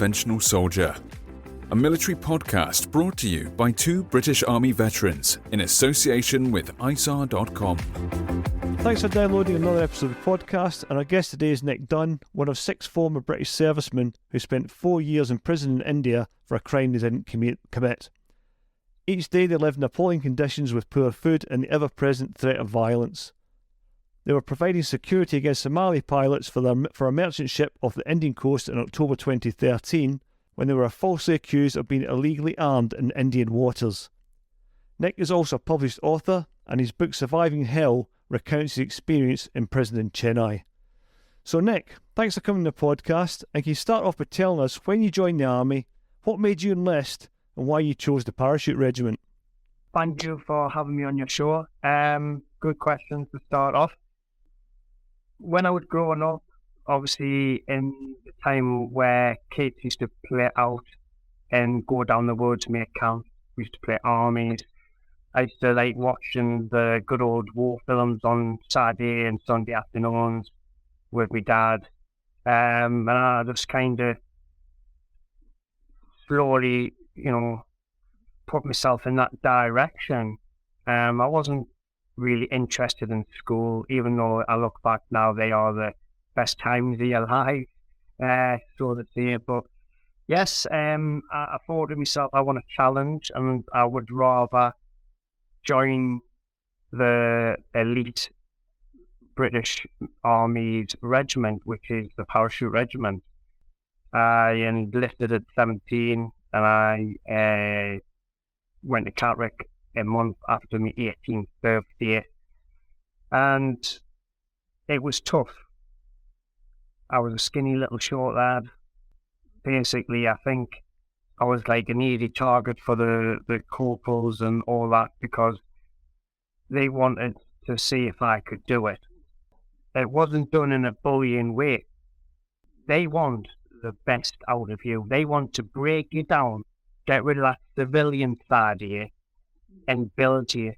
Unconventional Soldier, a military podcast brought to you by two British Army veterans in association with ISARR.com. Thanks for downloading another episode of the podcast, and our guest today is Nick Dunn, one of 6 former British servicemen who spent 4 years in prison in India for a crime they didn't commit. Each day they lived in appalling conditions with poor food and the ever-present threat of violence. They were providing security against Somali pilots for a merchant ship off the Indian coast in October 2013, when they were falsely accused of being illegally armed in Indian waters. Nick is also a published author, and his book Surviving Hell recounts his experience imprisoned in Chennai. So Nick, thanks for coming to the podcast, and can you start off by telling us when you joined the army, what made you enlist, and why you chose the parachute regiment? Thank you for having me on your show. Good questions to start off. When I was growing up, obviously in the time where kids used to play out and go down the woods, make camp, we used to play armies. I used to like watching the good old war films on Saturday and Sunday afternoons with my dad. And I just kind of slowly, put myself in that direction. I wasn't really interested in school, even though I look back now, they are the best times of your life, so to say. But yes, I thought to myself, I want a challenge, and I would rather join the elite British Army's regiment, which is the parachute regiment. I enlisted at 17, and I went to Kovic a month after my 18th birthday, and it was tough. I was a skinny little short lad. Basically, I think I was like an easy target for the corporals and all that, because they wanted to see if I could do it. It wasn't done in a bullying way. They want the best out of you. They want to break you down, get rid of that civilian side of you, and build you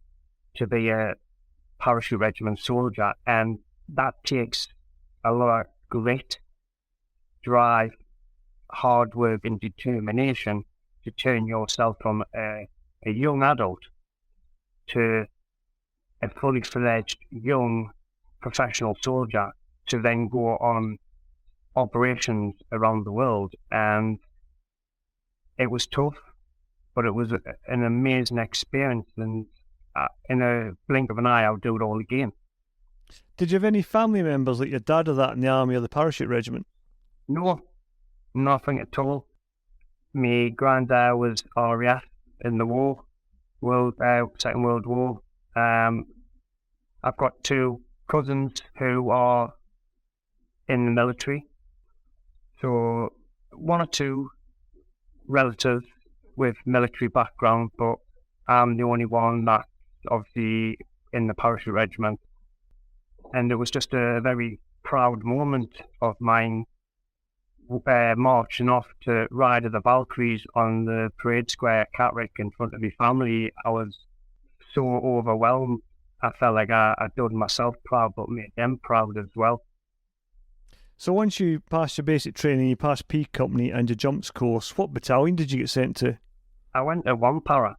to be a parachute regiment soldier. And that takes a lot of grit, drive, hard work and determination to turn yourself from a young adult to a fully fledged young professional soldier, to then go on operations around the world. And it was tough, but it was an amazing experience, and in a blink of an eye, I'll do it all again. Did you have any family members like your dad or that in the army or the parachute regiment? No, nothing at all. My granddad was RAF in the war, Second World War. I've got 2 cousins who are in the military, so 1 or 2 relatives with military background, but I'm the only one that's obviously in the parachute regiment. And it was just a very proud moment of mine, marching off to Ride of the Valkyries on the parade square at Kovic in front of my family. I was so overwhelmed. I felt like I'd done myself proud, but made them proud as well. So once you passed your basic training, you passed P Company and your jumps course, what battalion did you get sent to? I went to 1 para.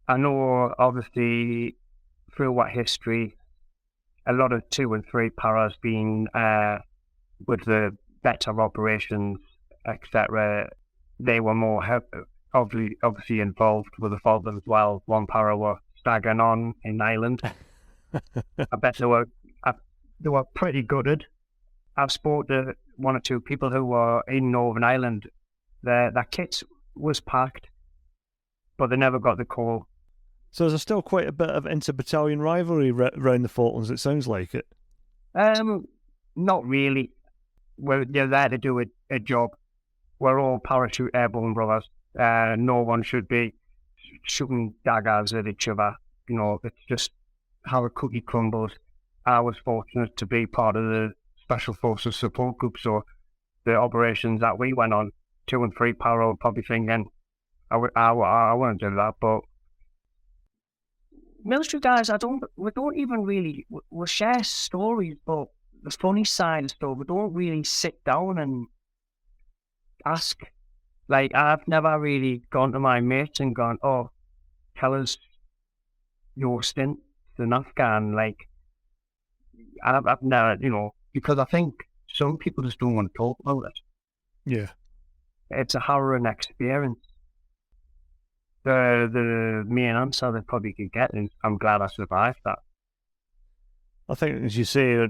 I know, obviously, through what history, a lot of 2 and 3 paras being with the better operations, etc. They were more obviously involved with the fault as well. 1 para were staggering on in Ireland. I bet they were pretty gutted. I've spoken to 1 or 2 people who were in Northern Ireland. Their kits was packed, but they never got the call. So there's still quite a bit of inter-battalion rivalry around the Falklands, it sounds like it. Not really. You're there to do a job. We're all parachute airborne brothers. No one should be shooting daggers at each other. It's just how a cookie crumbles. I was fortunate to be part of the Special Forces support group, so the operations that we went on, 2 and 3 para, were probably thinking, I want to do that, but military guys, we don't even really, we'll share stories, but the funny side of stuff, we don't really sit down and ask. Like, I've never really gone to my mates and gone, oh, tell us your stint in Afghan. Like, I've never, because I think some people just don't want to talk about it. Yeah. It's a harrowing experience. The main answer they probably could get is, I'm glad I survived that. I think, as you say,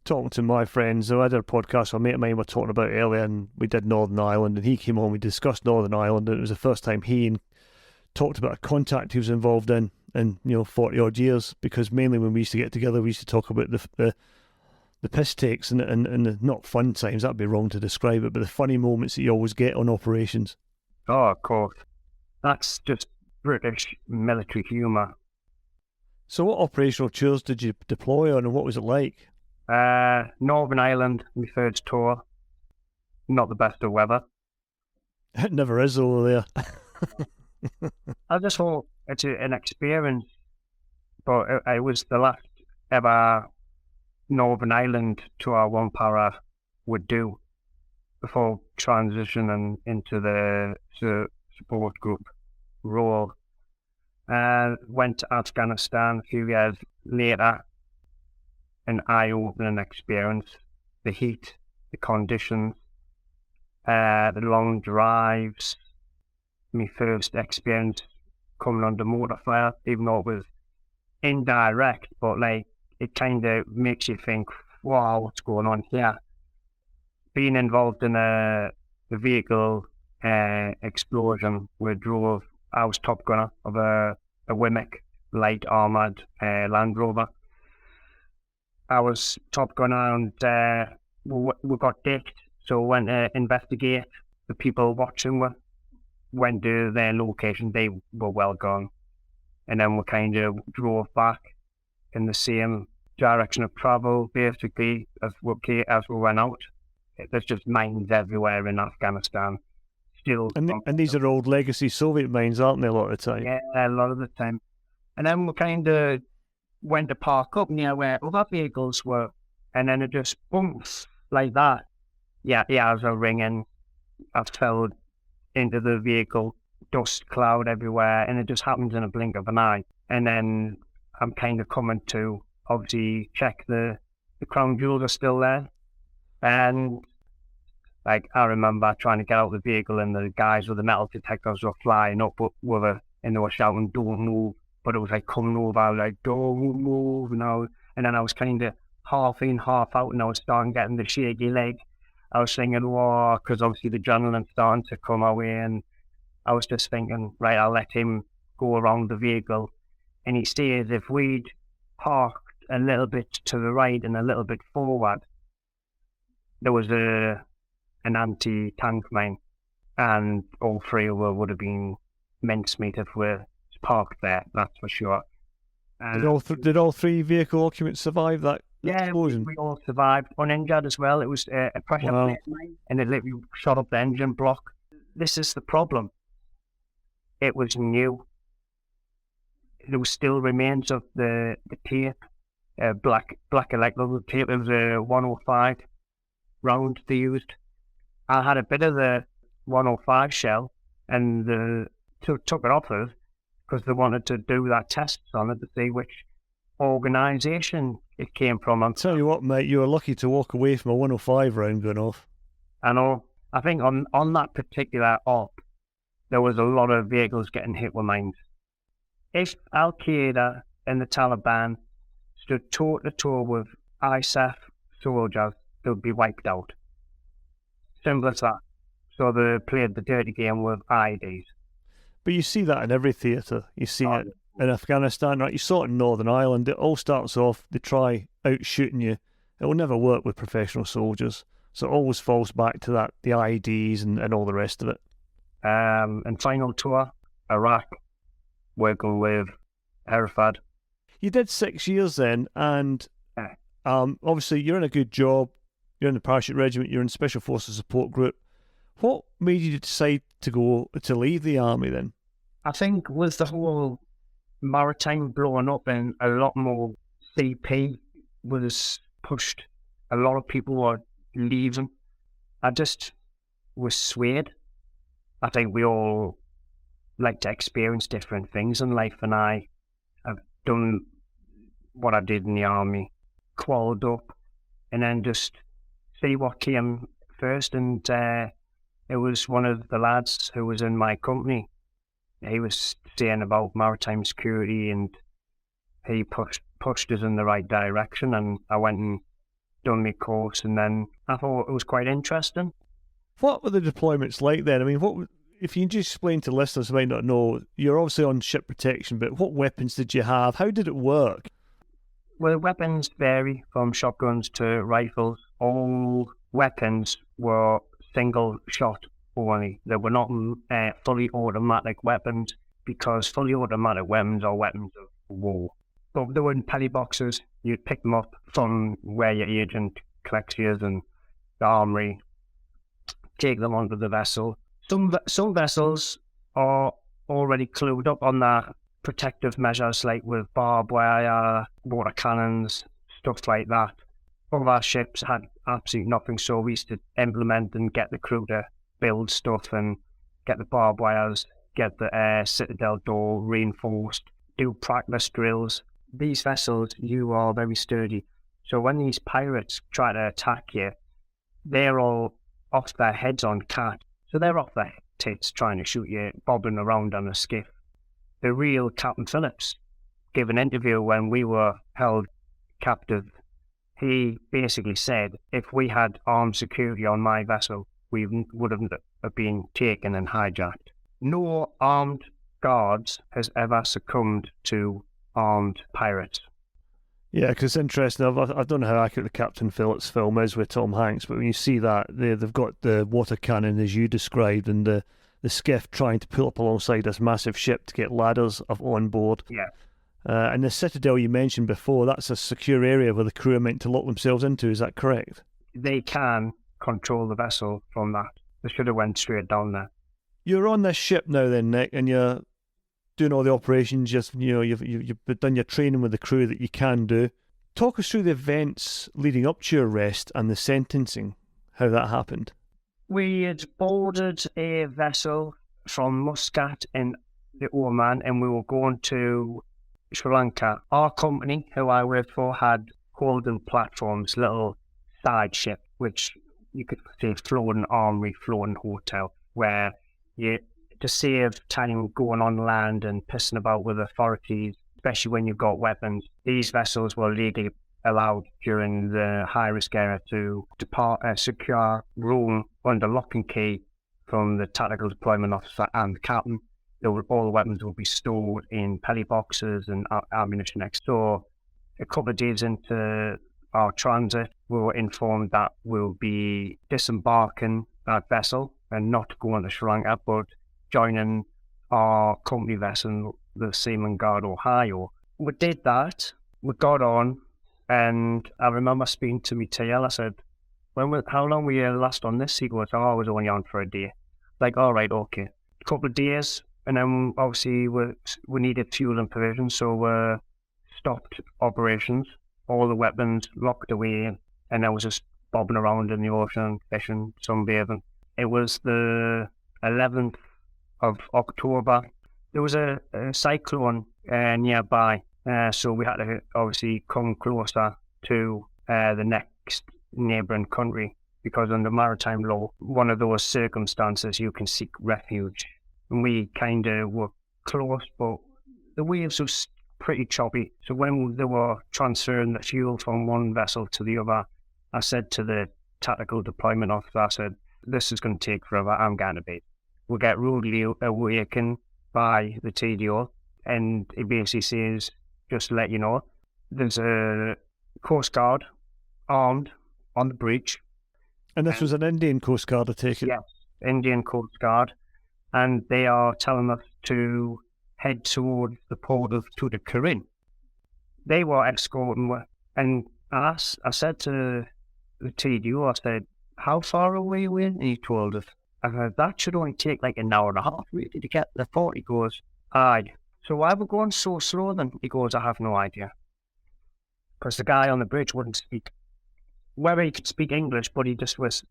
talking to my friends, I did a podcast a mate of mine were talking about earlier, and we did Northern Ireland, and he came on, we discussed Northern Ireland, and it was the first time he talked about a contact he was involved in 40 odd years, because mainly when we used to get together, we used to talk about the piss takes and the not fun times, that'd be wrong to describe it, but the funny moments that you always get on operations. Oh, of course. That's just British military humour. So what operational tours did you deploy on, and what was it like? Northern Ireland, my first tour. Not the best of weather. It never is over there. I just thought it's an experience, but it was the last ever Northern Ireland tour one para would do before transitioning into the support group role. Went to Afghanistan a few years later. An eye-opening experience. The heat, the conditions, the long drives. My first experience coming under mortar fire, even though it was indirect, but like it kind of makes you think, wow, what's going on here? Being involved in a vehicle explosion, I was top gunner of a Wimmick light armoured Land Rover. I was top gunner, and we got dicked, so we went to investigate. The people watching went to their location, they were well gone. And then we kind of drove back in the same direction of travel, basically, as we went out. There's just mines everywhere in Afghanistan. Still. And these are old legacy Soviet mines, aren't they, a lot of the time? Yeah, a lot of the time. And then we kind of went to park up near where other vehicles were, and then it just bumps like that. Yeah, as I ringing, I fell into the vehicle, dust cloud everywhere, and it just happens in a blink of an eye. And then I'm kind of coming to obviously check the crown jewels are still there. And like, I remember trying to get out of the vehicle, and the guys with the metal detectors were flying up with it, and they were shouting, "Don't move." But it was like coming over, like, "Don't move," and then I was kind of half in, half out, and I was starting getting the shaky leg. I was thinking, whoa, because obviously the adrenaline starting to come away, and I was just thinking, right, I'll let him go around the vehicle. And he says if we'd parked a little bit to the right and a little bit forward, there was an anti-tank mine, and all three of us would have been mincemeat if we parked there, that's for sure. Did all three vehicle occupants survive that explosion? We all survived, uninjured as well. It was a pressure plate mine, and it literally shot up the engine block. This is the problem. It was new. There was still remains of the tape, black electrical tape. It was a 105 round they used. I had a bit of the 105 shell, and took it off us because they wanted to do that test on it to see which organisation it came from. I'll tell you what, mate, you were lucky to walk away from a 105 round going off. I know. I think on that particular op, there was a lot of vehicles getting hit with mines. If Al-Qaeda and the Taliban stood toe to toe with ISARR soldiers, they would be wiped out. Simple as that. So they played the dirty game with IEDs. But you see that in every theatre. You see it in Afghanistan, right? You saw it in Northern Ireland. It all starts off, they try out-shooting you. It will never work with professional soldiers. So it always falls back to that, the IEDs and all the rest of it. And final tour, Iraq, working with Hereford. You did 6 years then, and obviously you're in a good job. You're in the parachute regiment. You're in Special Forces Support Group. What made you decide to leave the army then? I think with the whole maritime blowing up and a lot more CP was pushed, a lot of people were leaving. I just was swayed. I think we all like to experience different things in life, and I have done what I did in the army, qualled up, and then just see what came first. And it was one of the lads who was in my company. He was saying about maritime security, and he pushed us in the right direction, and I went and done my course, and then I thought it was quite interesting. What were the deployments like then? I mean, if you can just explain to listeners who might not know, you're obviously on ship protection, but what weapons did you have? How did it work? Well, weapons vary from shotguns to rifles. All weapons were single shot only. They were not fully automatic weapons, because fully automatic weapons are weapons of war. But they were in pelly boxes. You'd pick them up from where your agent collects yours in the armory, take them onto the vessel. Some vessels are already clued up on their protective measures, like with barbed wire, water cannons, stuff like that. All our ships had absolutely nothing, so we used to implement and get the crew to build stuff and get the barbed wires, get the citadel door reinforced, do practice drills. These vessels, you are very sturdy. So when these pirates try to attack you, they're all off their heads on cat. So they're off their tits trying to shoot you, bobbing around on a skiff. The real Captain Phillips gave an interview when we were held captive. He basically said, if we had armed security on my vessel, we wouldn't have been taken and hijacked. No armed guards has ever succumbed to armed pirates. Yeah, because it's interesting. I don't know how accurate the Captain Phillips film is with Tom Hanks, but when you see that, they've got the water cannon as you described, and the skiff trying to pull up alongside this massive ship to get ladders on board. Yeah. And the citadel you mentioned before, that's a secure area where the crew are meant to lock themselves into. Is that correct? They can control the vessel from that. They should have went straight down there. You're on this ship now then, Nick, and you're doing all the operations. You've done your training with the crew that you can do. Talk us through the events leading up to your arrest and the sentencing, how that happened. We had boarded a vessel from Muscat in the Oman, and we were going to Sri Lanka. Our company, who I worked for, had golden platforms, little side ship, which you could say floating armory, floating hotel, where you, to save time going on land and pissing about with authorities, especially when you've got weapons, these vessels were legally allowed during the high-risk area to depart, secure room under lock and key from the tactical deployment officer and the captain. All the weapons will be stored in pelly boxes and ammunition next door. A couple of days into our transit, we were informed that we'll be disembarking that vessel and not going to Sri Lanka, but joining our company vessel, the Seaman Guard Ohio. We did that. We got on, and I remember speaking to me TL. I said, how long were you last on this? He goes, I was only on for a day. Like, all right, okay. A couple of days, and then obviously we needed fuel and provisions, so we stopped operations. All the weapons locked away, and I was just bobbing around in the ocean, fishing, sunbathing. It was the 11th of October. There was a cyclone nearby, so we had to obviously come closer to the next neighbouring country, because under maritime law, one of those circumstances you can seek refuge. And we kind of were close, but the waves were pretty choppy. So when they were transferring the fuel from one vessel to the other, I said to the tactical deployment officer, I said, this is going to take forever, I'm going to be. We'll get rudely awakened by the TDO, and it basically says, just to let you know, there's a Coast Guard armed on the bridge. And this was an Indian Coast Guard, I take it? Yes, Indian Coast Guard. And they are telling us to head towards the port of Tuticorin. They were escorting, and I said to the TDO, I said, how far away are we? And he told us, I said, that should only take like an hour and a half really to get to the port. He goes, aye. So why are we going so slow then? He goes, I have no idea. Because the guy on the bridge wouldn't speak. Whether he could speak English, but he just was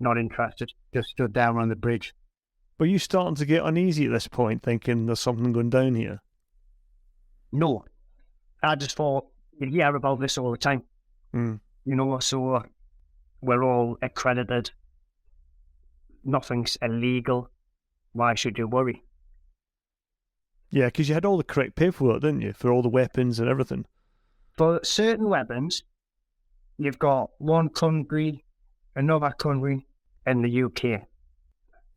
not interested. Just stood down on the bridge. Were you starting to get uneasy at this point, thinking there's something going down here? No, I just thought, you hear about this all the time. Mm. You know, so we're all accredited. Nothing's illegal. Why should you worry? Yeah, because you had all the correct paperwork, didn't you, for all the weapons and everything? For certain weapons, you've got one country, another country, and the UK.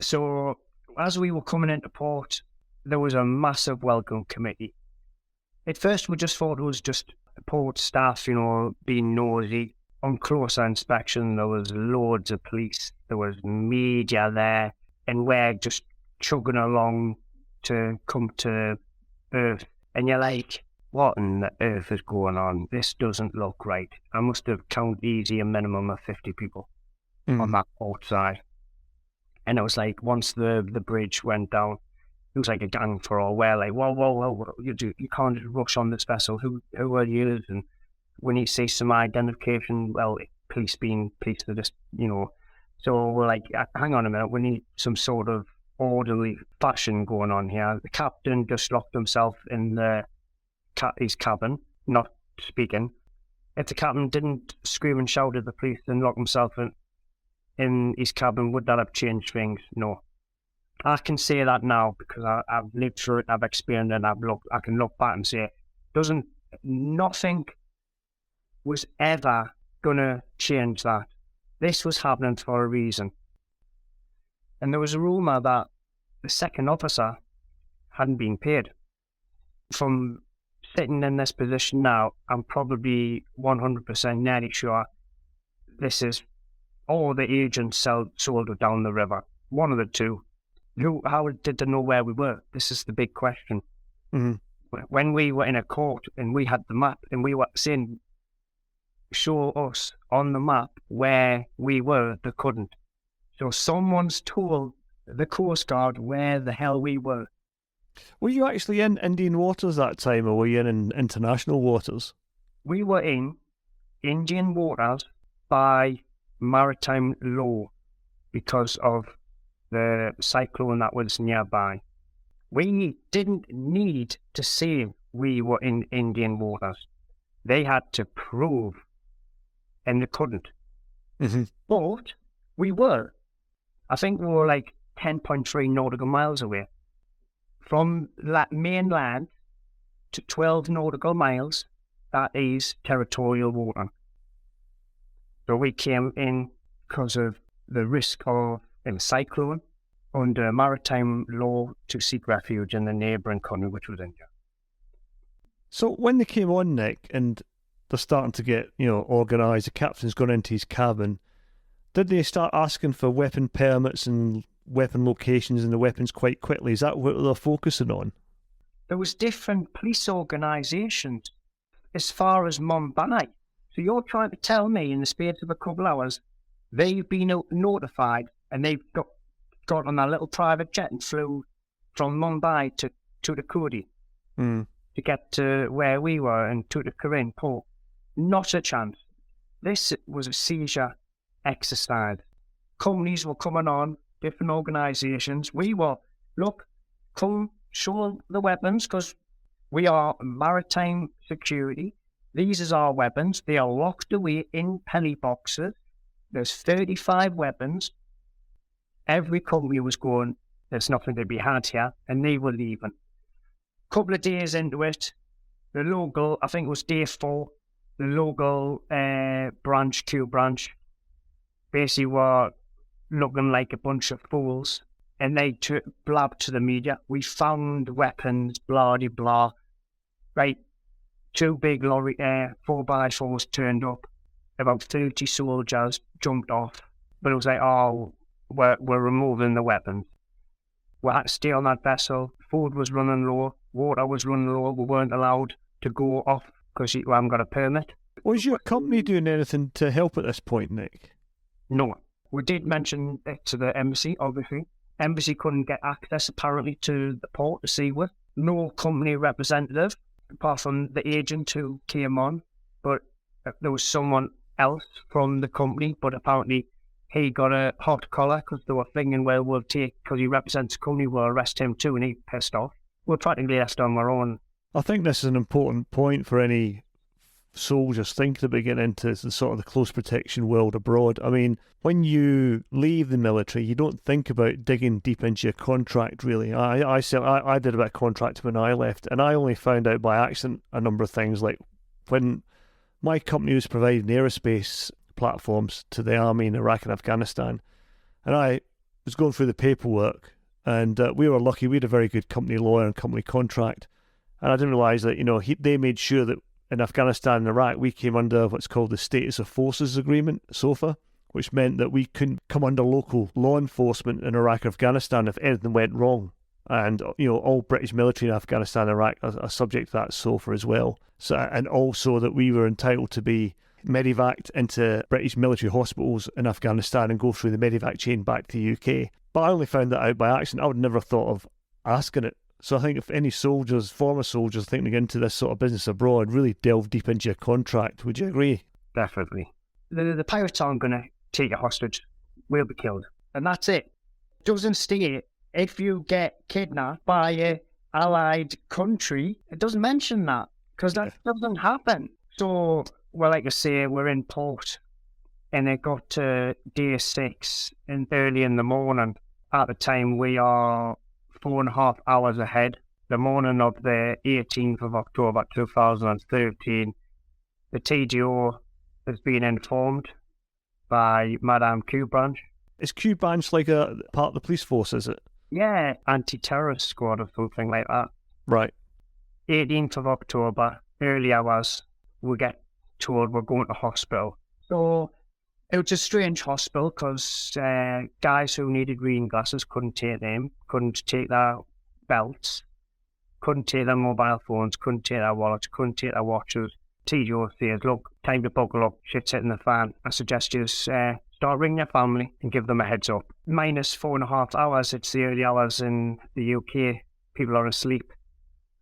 So as we were coming into port, there was a massive welcome committee. At first, we just thought it was just port staff, you know, being nosy. On closer inspection, there was loads of police. There was media there, and we're just chugging along to come to Earth. And you're like, what on the earth is going on? This doesn't look right. I must have counted easy a minimum of 50 people on that port side. And it was like, once the bridge went down, it was like a gang for all. We're like, whoa, you can't just rush on this vessel. Who are you? And when you see some identification, well, police being police, they're just, you know. So we're like, hang on a minute, we need some sort of orderly fashion going on here. The captain just locked himself in his cabin, not speaking. If the captain didn't scream and shout at the police and lock himself in his cabin, would that have changed things? No. I can say that now because I've lived through it, I've experienced it, I can look back and say, nothing was ever going to change that. This was happening for a reason. And there was a rumour that the second officer hadn't been paid. From sitting in this position now, I'm probably 100% nearly sure this is all the agents sold it down the river. One of the two. How did they know where we were? This is the big question. Mm-hmm. When we were in a court and we had the map and we were saying, show us on the map where we were, they couldn't. So someone's told the Coast Guard where the hell we were. Were you actually in Indian waters that time, or were you in international waters? We were in Indian waters by maritime law because of the cyclone that was nearby. We didn't need to say we were in Indian waters. They had to prove, and they couldn't. Mm-hmm. But we were. I think we were like 10.3 nautical miles away. From mainland to 12 nautical miles, that is territorial water. So we came in because of the risk of a cyclone under maritime law to seek refuge in the neighbouring country, which was India. So when they came on, Nick, and they're starting to get, organised, the captain's gone into his cabin, did they start asking for weapon permits and weapon locations and the weapons quite quickly? Is that what they're focusing on? There was different police organisations as far as Mumbai. So you're trying to tell me in the space of a couple hours, they've been notified and they've got on a little private jet and flew from Mumbai to Tuticorin to get to where we were in Tuticorin port. Not a chance. This was a seizure exercise. Companies were coming on, different organisations. We were, look, come show the weapons because we are maritime security. These is our weapons. They are locked away in penny boxes. There's 35 weapons. Every company was going, there's nothing to be had here, and they were leaving. A couple of days into it, the local, I think it was day 4, the local Q branch, basically were looking like a bunch of fools, and they blabbed to the media, we found weapons, blah, de blah. Right, 2 big lorry 4x4s turned up, about 30 soldiers jumped off, but it was like, oh, we're removing the weapons. We had to stay on that vessel. Food was running low, water was running low. We weren't allowed to go off because we haven't got a permit. Was your company doing anything to help at this point, Nick? No. We did mention it to the embassy, obviously. Embassy couldn't get access, apparently, to the port to see with. No company representative, apart from the agent who came on. But there was someone else from the company, but apparently he got a hot collar because they were thinking, well, because he represents the company, we'll arrest him too, and he pissed off. We're practically left on our own. I think this is an important point for any soldiers thinking about getting into the sort of the close protection world abroad. I mean, when you leave the military, you don't think about digging deep into your contract, really. I did a bit of contracting when I left, and I only found out by accident a number of things, like when my company was providing aerospace platforms to the army in Iraq and Afghanistan, and I was going through the paperwork, and we were lucky. We had a very good company lawyer and company contract, and I didn't realise that they made sure that in Afghanistan and Iraq we came under what's called the Status of Forces Agreement, SOFA, which meant that we couldn't come under local law enforcement in Iraq or Afghanistan if anything went wrong. And all British military in Afghanistan and Iraq are subject to that SOFA as well. So, and also that we were entitled to be medevaced into British military hospitals in Afghanistan and go through the medevac chain back to the UK. But I only found that out by accident. I would never have thought of asking it. So I think if any soldiers, former soldiers, thinking to get into this sort of business abroad, really delve deep into your contract. Would you agree? Definitely. The pirates aren't going to take you hostage. We'll be killed. And that's it. Doesn't state if you get kidnapped by a allied country. It doesn't mention that because that doesn't happen. So, well, like I say, we're in port and it got to day 6 and early in the morning. At the time, we are 4.5 hours ahead. The morning of the 18th of October 2013, the TGO has been informed by Madame Q Branch. Is Q Branch like a part of the police force, is it? Yeah, anti-terrorist squad or something like that. Right. 18th of October, early hours, we get told we're going to hospital. So it was a strange hospital because guys who needed reading glasses couldn't take them, couldn't take their belts, couldn't take their mobile phones, couldn't take their wallets, couldn't take their watches. TGO says, look, time to buckle up, shit's hitting the fan. I suggest you start ringing your family and give them a heads up. Minus 4.5 hours, it's the early hours in the UK. People are asleep.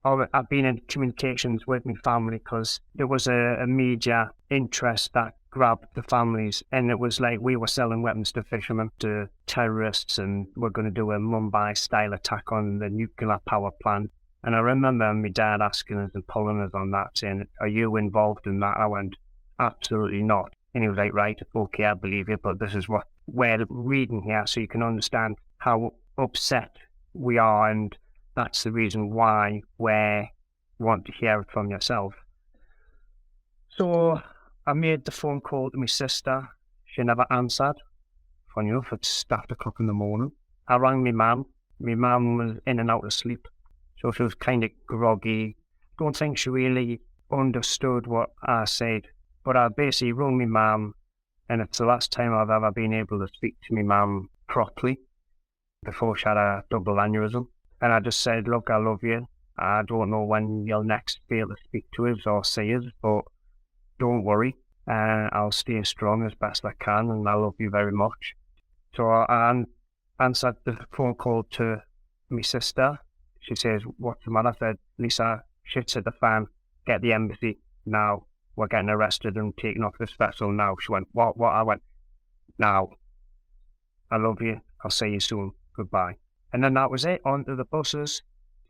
I've been in communications with my family because there was a media interest that grabbed the families, and it was like we were selling weapons to fishermen, to terrorists, and we're going to do a Mumbai-style attack on the nuclear power plant. And I remember my dad asking us and pulling us on that, saying, are you involved in that? I went, absolutely not. And he was like, right, okay, I believe you, but this is what we're reading here, so you can understand how upset we are, and that's the reason why we want to hear it from yourself. So I made the phone call to my sister. She never answered. Funny enough, it's after 8 o'clock in the morning. I rang my mum. My mum was in and out of sleep, so she was kind of groggy. Don't think she really understood what I said. But I basically rang my mum, and it's the last time I've ever been able to speak to my mum properly before she had a double aneurysm. And I just said, look, I love you. I don't know when you'll next be able to speak to us or see us, but don't worry. I'll stay strong as best I can, and I love you very much. So I answered the phone call to my sister. She says, what's the matter? I said, Lisa, shit's at the fan. Get the embassy now. We're getting arrested and taken off this vessel now. She went, what? I went, now. I love you. I'll see you soon. Goodbye. And then that was it. On to the buses.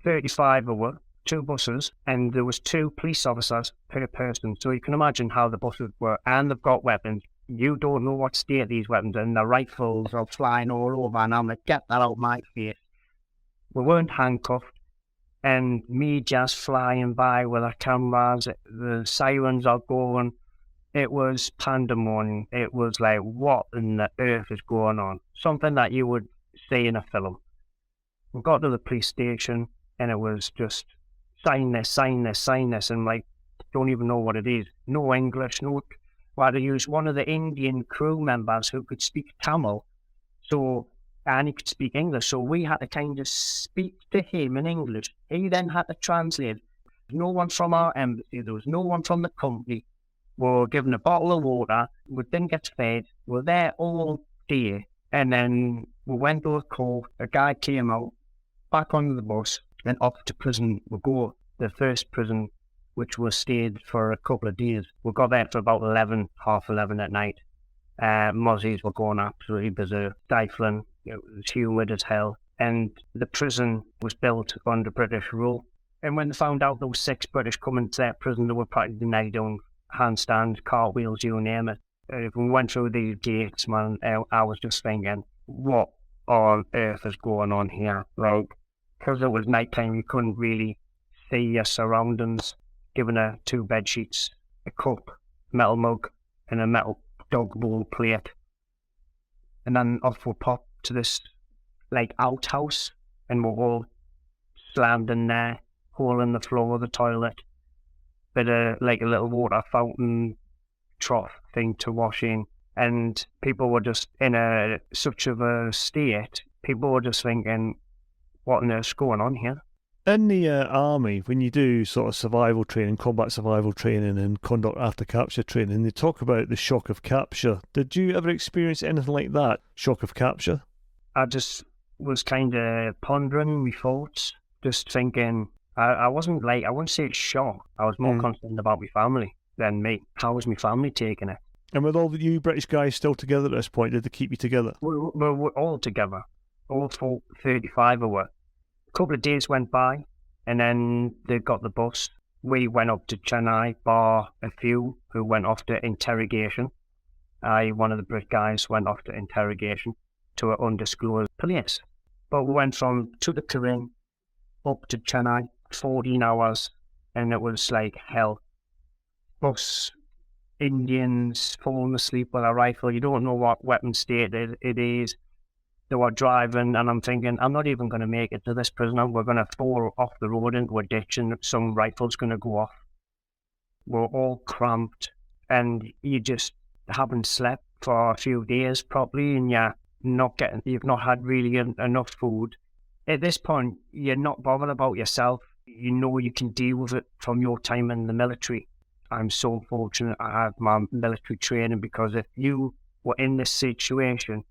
35 were 2 buses, and there was 2 police officers per person. So you can imagine how the buses were. And they've got weapons. You don't know what state these weapons are, and the rifles are flying all over, and I'm like, get that out of my face. We weren't handcuffed, and me just flying by with our cameras, the sirens are going. It was pandemonium. It was like, what in the earth is going on? Something that you would see in a film. We got to the police station, and it was just, sign this, and like, don't even know what it is. No English, no. We had to use one of the Indian crew members who could speak Tamil, and he could speak English, so we had to kind of speak to him in English. He then had to translate. No one from our embassy, there was no one from the company. We were given a bottle of water, we didn't get fed, we were there all day, and then we went to the court, a guy came out, back onto the bus, and off to prison we go. The first prison, which was stayed for a couple of days. We got there for about 11, half 11 at night. Mozzies were going absolutely berserk, stifling. It was humid as hell. And the prison was built under British rule. And when they found out there were 6 British coming to their prison, they were practically now doing handstands, cartwheels, you name it. If we went through these gates, man, I was just thinking, what on earth is going on here? Like, because it was nighttime, you couldn't really see your surroundings. Given 2 bed sheets, a cup, metal mug, and a metal dog bowl plate. And then off we pop to this, like, outhouse, and we're all slammed in there, hole in the floor of the toilet, bit of, like, a little water fountain trough thing to wash in. And people were just in such of a state, people were just thinking, what on earth's going on here? In the army, when you do sort of survival training, combat survival training and conduct after capture training, they talk about the shock of capture. Did you ever experience anything like that, shock of capture? I just was kind of pondering my thoughts, just thinking, I wasn't like, I wouldn't say it's shock. I was more concerned about my family than me. How was my family taking it? And with all the you British guys still together at this point, did they keep you together? We're all together, all 35 of us. A couple of days went by, and then they got the bus. We went up to Chennai, bar a few who went off to interrogation. One of the Brit guys went off to interrogation to an undisclosed place. But we went from Tuticorin up to Chennai, 14 hours, and it was like hell. Bus, Indians falling asleep with a rifle. You don't know what weapon state it is. They were driving, and I'm thinking, I'm not even going to make it to this prison. We're going to fall off the road into a ditch, and some rifle's going to go off. We're all cramped, and you just haven't slept for a few days properly, and you've not had really enough food. At this point, you're not bothered about yourself. You know you can deal with it from your time in the military. I'm so fortunate I have my military training, because if you were in this situation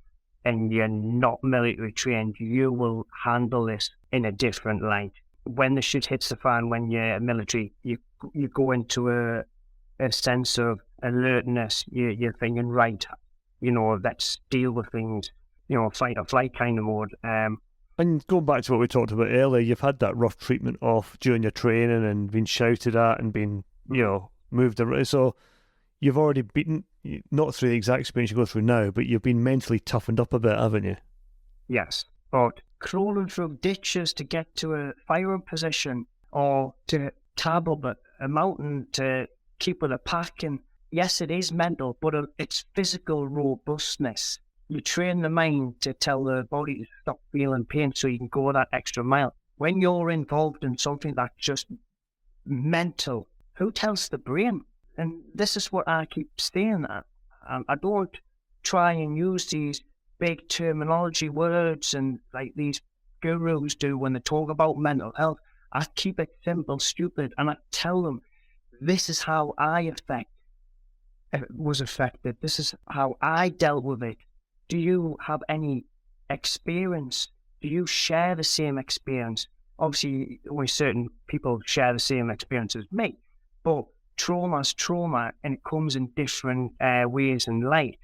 and you're not military trained, you will handle this in a different light. When the shit hits the fan, when you're military, you go into a sense of alertness. You're thinking, right, let's deal with things, fight or flight kind of mode. And going back to what we talked about earlier, you've had that rough treatment off during your training and been shouted at and been, moved around. So you've already beaten, not through the exact experience you go through now, but you've been mentally toughened up a bit, haven't you? Yes, but crawling through ditches to get to a firing position, or to tab up a mountain to keep with a pack, and yes, it is mental, but it's physical robustness. You train the mind to tell the body to stop feeling pain so you can go that extra mile. When you're involved in something that's just mental, who tells the brain? And this is what I keep saying. I don't try and use these big terminology words and like these gurus do when they talk about mental health. I keep it simple, stupid, and I tell them, this is how I was affected. This is how I dealt with it. Do you have any experience? Do you share the same experience? Obviously, only certain people share the same experience as me, but trauma's trauma, and it comes in different ways and light.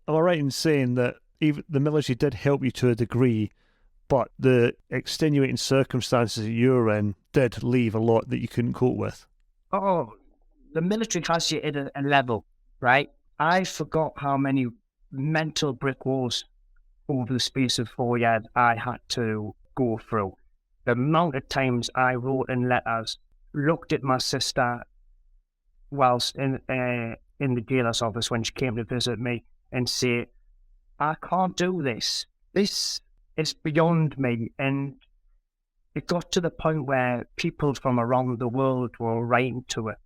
Am I right in saying that even the military did help you to a degree, but the extenuating circumstances that you were in did leave a lot that you couldn't cope with? Oh, the military has you at a level, right? I forgot how many mental brick walls over the space of 4 years I had to go through. The amount of times I wrote in letters, looked at my sister whilst in the jailer's office when she came to visit me, and say, I can't do this. This is beyond me. And it got to the point where people from around the world were writing to it.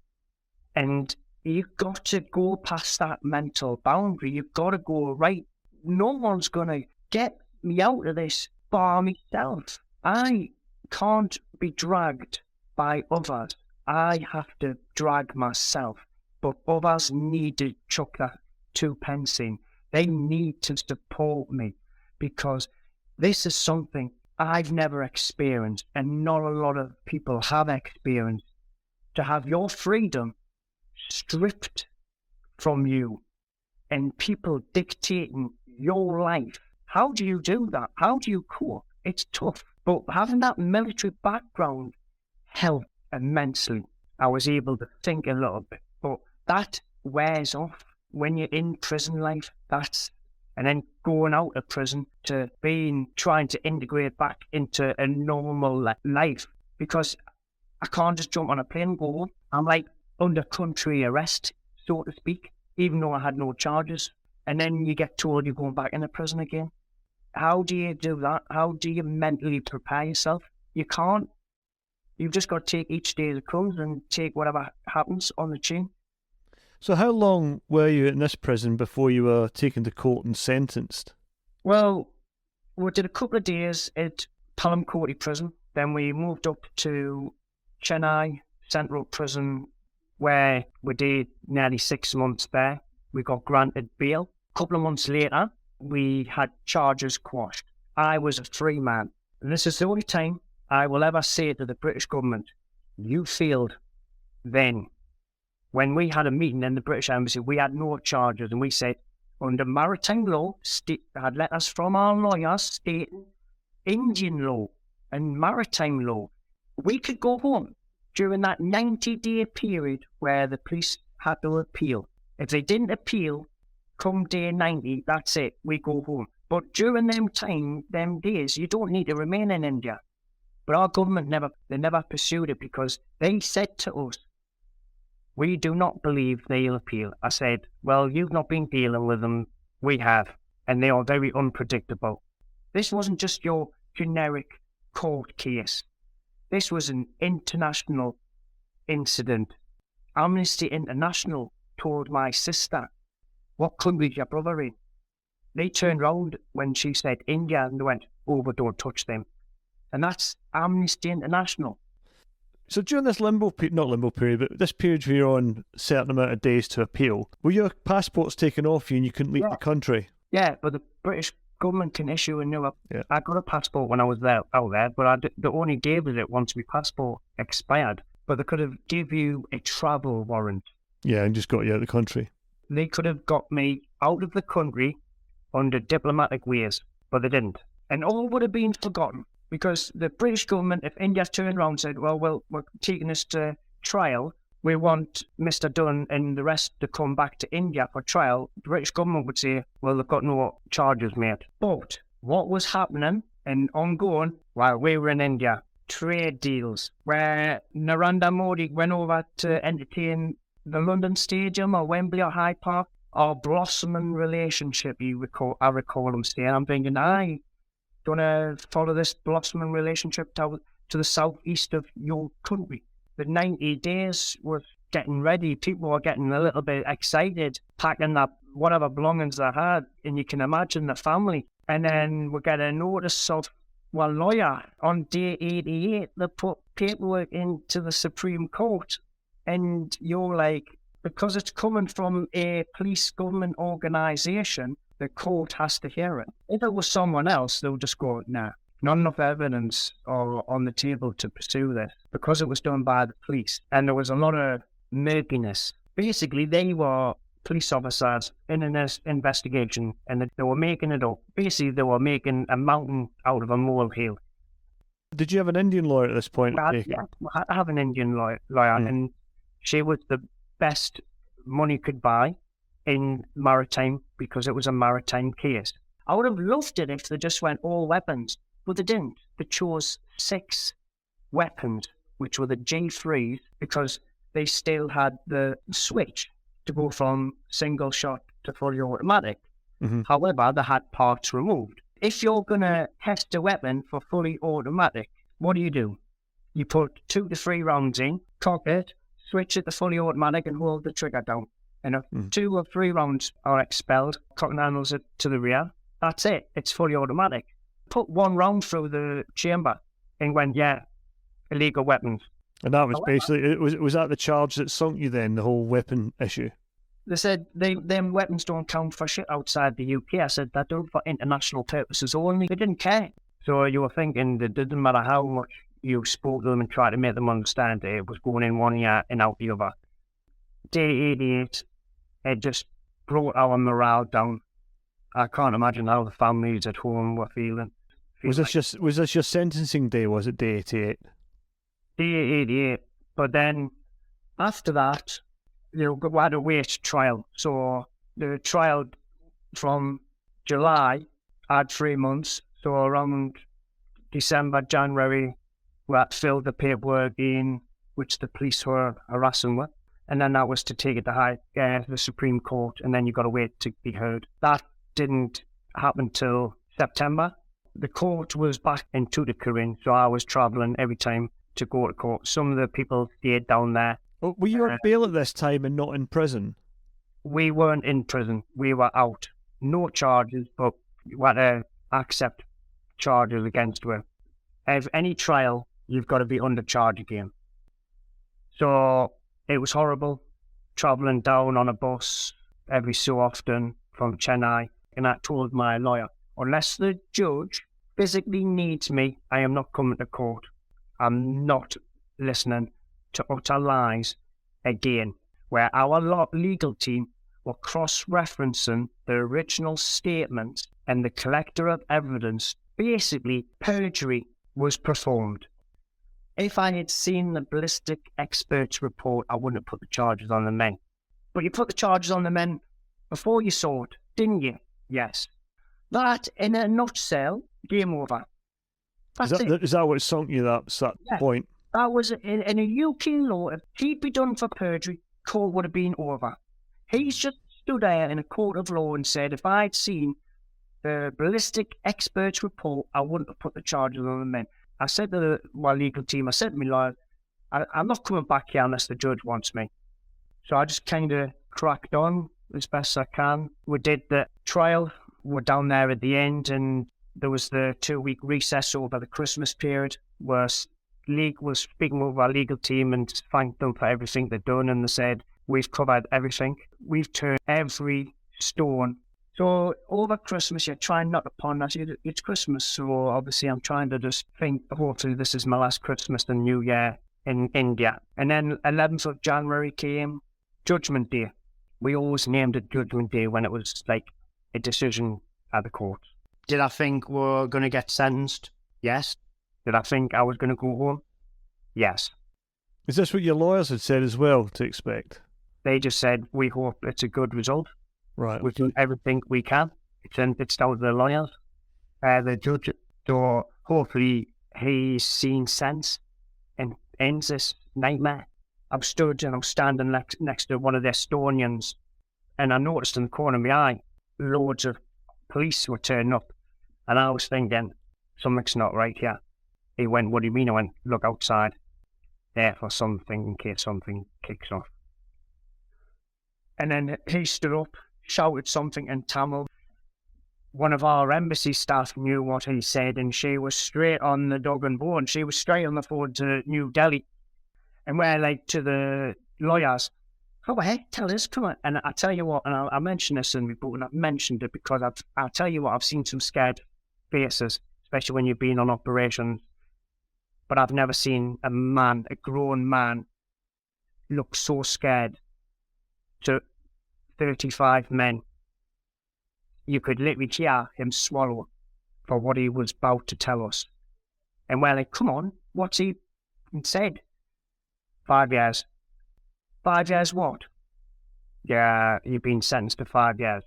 And you've got to go past that mental boundary. You've got to go, right, no one's going to get me out of this bar myself. I can't be dragged by others. I have to drag myself. But others need to chuck that 2 pence in. They need to support me, because this is something I've never experienced, and not a lot of people have experienced. To have your freedom stripped from you and people dictating your life. How do you do that? How do you cope? It's tough. But having that military background helped immensely. I was able to think a little bit. But that wears off when you're in prison life. And then going out of prison to trying to integrate back into a normal life. Because I can't just jump on a plane and go home. I'm like under country arrest, so to speak, even though I had no charges. And then you get told you're going back into prison again. How do you do that? How do you mentally prepare yourself? You can't. You've just got to take each day as it comes and take whatever happens on the chin. So how long were you in this prison before you were taken to court and sentenced? Well, we did a couple of days at Palamcote prison. Then we moved up to Chennai Central Prison, where we did nearly 6 months there. We got granted bail. A couple of months later, we had charges quashed. I was a free man. And this is the only time I will ever say to the British government, you failed then. When we had a meeting in the British Embassy, we had no charges. And we said, under maritime law, had letters from our lawyers stating Indian law and maritime law, we could go home during that 90-day period where the police had to appeal. If they didn't appeal, come day 90, that's it, we go home. But during them days, you don't need to remain in India. But our government never pursued it because they said to us, we do not believe they'll appeal. I said, well, you've not been dealing with them, we have, and they are very unpredictable. This wasn't just your generic court case. This was an international incident. Amnesty International told my sister, what country is your brother in? They turned round when she said India and they went, oh, but don't touch them. And that's Amnesty International. So during this not limbo period, but this period where you're on a certain amount of days to appeal, were your passports taken off you and you couldn't leave the country? Yeah, but the British government can issue a new. I got a passport when I was out there, but they only gave us it once my passport expired. But they could have give you a travel warrant. Yeah, and just got you out of the country. They could have got me out of the country under diplomatic ways, but they didn't. And all would have been forgotten because the British government, if India turned around and said, well, we're taking this to trial, we want Mr. Dunn and the rest to come back to India for trial, the British government would say, well, they've got no charges made. But what was happening and ongoing while we were in India, trade deals where Narendra Modi went over to entertain the London Stadium or Wembley or Hyde Park, our blossoming relationship, I recall him saying. I'm thinking, do you want to follow this blossoming relationship to the southeast of your country? The 90 days was getting ready. People were getting a little bit excited, packing up whatever belongings they had, and you can imagine the family. And then we get a notice of, well, lawyer, on day 88, they put paperwork into the Supreme Court. And you're like, because it's coming from a police government organisation, the court has to hear it. If it was someone else, they'll just go, nah, not enough evidence or on the table to pursue this. Because it was done by the police, and there was a lot of murkiness. Basically, they were police officers in an investigation, and they were making it up. Basically, they were making a mountain out of a molehill. Did you have an Indian lawyer at this point? I have an Indian lawyer, and she was the best money could buy in maritime because it was a maritime case. I would have loved it if they just went all weapons, but they didn't. They chose 6 weapons, which were the G3s, because they still had the switch to go from single shot to fully automatic. Mm-hmm. However, they had parts removed. If you're going to test a weapon for fully automatic, what do? You put 2 to 3 rounds in, cock it, switch it to fully automatic and hold the trigger down. And if 2 or 3 rounds are expelled, cock and handles it to the rear, that's it. It's fully automatic. Put 1 round through the chamber and went, illegal weapons. And that was basically, was that the charge that sunk you then, the whole weapon issue? They said them weapons don't count for shit outside the UK. I said, they're done for international purposes only. They didn't care. So you were thinking that it didn't matter how much you spoke to them and tried to make them understand it was going in one ear and out the other. Day 88, it just brought our morale down. I can't imagine how the families at home were feeling. Was this your sentencing day? Was it day 88? Day 88. But then after that, we had a wait trial. So the trial from July had 3 months. So around December, January, we had filled the paperwork in, which the police were harassing with. And then that was to take it to the Supreme Court, and then you got to wait to be heard. That didn't happen till September. The court was back in Tuticorin, so I was travelling every time to go to court. Some of the people stayed down there. Well, were you on bail at this time and not in prison? We weren't in prison. We were out. No charges, but we had to accept charges against us. If any trial, you've got to be under charge again. So it was horrible, travelling down on a bus every so often from Chennai. And I told my lawyer, unless the judge physically needs me, I am not coming to court. I'm not listening to utter lies again, where our legal team were cross-referencing the original statements and the collector of evidence. Basically, perjury was performed. If I had seen the ballistic expert's report, I wouldn't have put the charges on the men. But you put the charges on the men before you saw it, didn't you? Yes. That, in a nutshell, game over. That's it. Is that what sunk you that point? That was, in a UK law, if he'd be done for perjury, court would have been over. He's just stood there in a court of law and said, if I'd seen the ballistic expert's report, I wouldn't have put the charges on the men. I said to my legal team, I said to my lawyer, I'm not coming back here unless the judge wants me. So I just kind of cracked on as best I can. We did the trial. We're down there at the end, and there was the 2-week recess over the Christmas period where League was speaking with our legal team and thanked them for everything they've done, and they said, we've covered everything. We've turned every stone. So over Christmas, you're trying not to ponder. It's Christmas, so obviously I'm trying to just think, hopefully this is my last Christmas and New Year in India. And then 11th of January came, Judgment Day. We always named it Judgment Day when it was like a decision at the court. Did I think we were going to get sentenced? Yes. Did I think I was going to go home? Yes. Is this what your lawyers had said as well to expect? They just said, we hope it's a good result. Right. We've done everything we can. It's down to the lawyers, the judge. So hopefully he's seen sense and ends this nightmare. I'm standing next to one of the Estonians, and I noticed in the corner of my eye, loads of police were turning up, and I was thinking, something's not right here. He went, what do you mean? I went, look outside there for something in case something kicks off. And then he stood up, shouted something in Tamil. One of our embassy staff knew what he said, and she was straight on the dog and bone. She was straight on the phone to New Delhi. And we're like to the lawyers, go ahead, tell us, come on. And I tell you what, and I mentioned this in my book, and I've mentioned it because I'll tell you what, I've seen some scared faces, especially when you've been on operations. But I've never seen a grown man, look so scared to 35 men. You could literally hear him swallow for what he was about to tell us. And we're like, come on, what's he said? 5 years. 5 years what? Yeah, you've been sentenced to 5 years.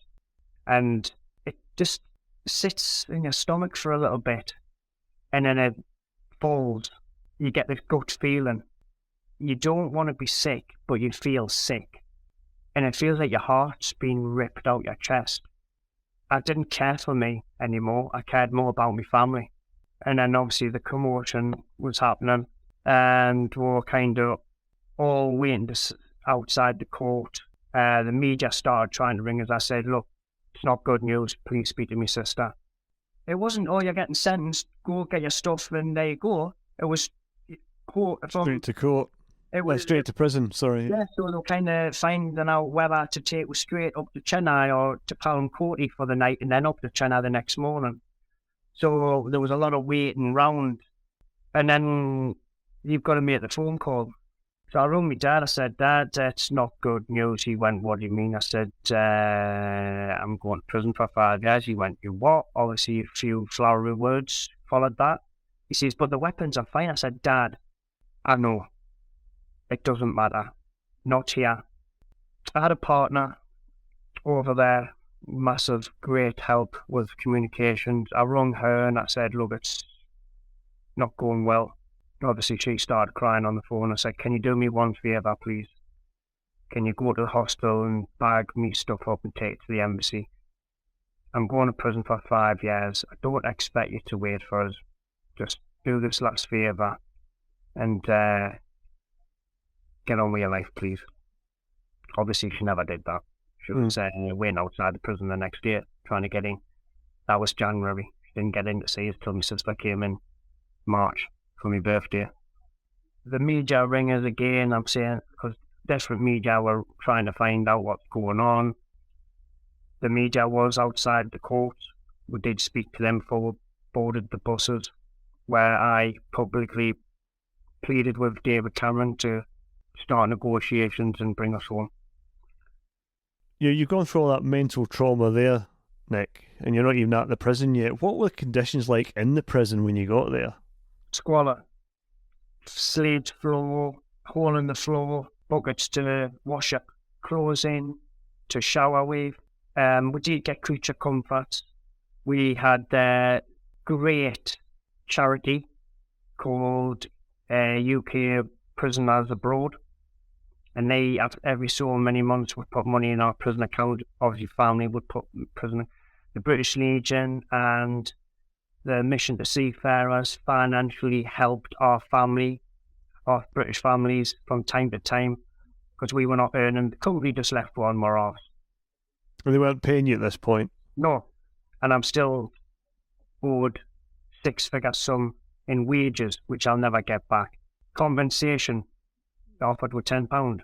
And it just sits in your stomach for a little bit. And then it falls. You get this gut feeling. You don't want to be sick, but you feel sick. And it feels like your heart's been ripped out your chest. I didn't care for me anymore. I cared more about my family. And then obviously the commotion was happening, and we were kind of all waiting outside the court. The media started trying to ring us. I said, look, it's not good news. Please speak to my sister. It wasn't, oh, you're getting sentenced. Go get your stuff and there you go. It was straight to court. It was straight to prison, sorry. Yeah, so they were kind of finding out whether to take us straight up to Chennai or to Palancourt for the night and then up to Chennai the next morning. So there was a lot of waiting round. And then you've got to make the phone call. So I rang my dad. I said, Dad, that's not good news. He went, what do you mean? I said, I'm going to prison for 5 years. He went, you what? Obviously, a few flowery words followed that. He says, but the weapons are fine. I said, Dad, I know. It doesn't matter. Not here. I had a partner over there, massive, great help with communications. I rung her and I said, look, it's not going well. Obviously, she started crying on the phone. I said, can you do me one favour, please? Can you go to the hostel and bag me stuff up and take it to the embassy? I'm going to prison for 5 years. I don't expect you to wait for us. Just do this last favour and get on with your life, please. Obviously, she never did that. She was waiting outside the prison the next day, trying to get in. That was January. She didn't get in to see us till my sister came in March for my birthday. The media ring us again, I'm saying, because different media were trying to find out what's going on. The media was outside the court. We did speak to them before we boarded the buses, where I publicly pleaded with David Cameron to start negotiations and bring us home. You've gone through all that mental trauma there, Nick, and you're not even at the prison yet. What were the conditions like in the prison when you got there? Squalor. Slate floor, hole in the floor, buckets to wash your clothes in, to shower with. We did get creature comforts. We had great charity called UK Prisoners Abroad. And they, every so many months, would put money in our prison account. Obviously, family would put prison. The British Legion and the Mission to Seafarers financially helped our family, our British families, from time to time, because we were not earning. The company just left one more off. And they weren't paying you at this point? No. And I'm still owed 6-figure sum in wages, which I'll never get back. Compensation offered with £10.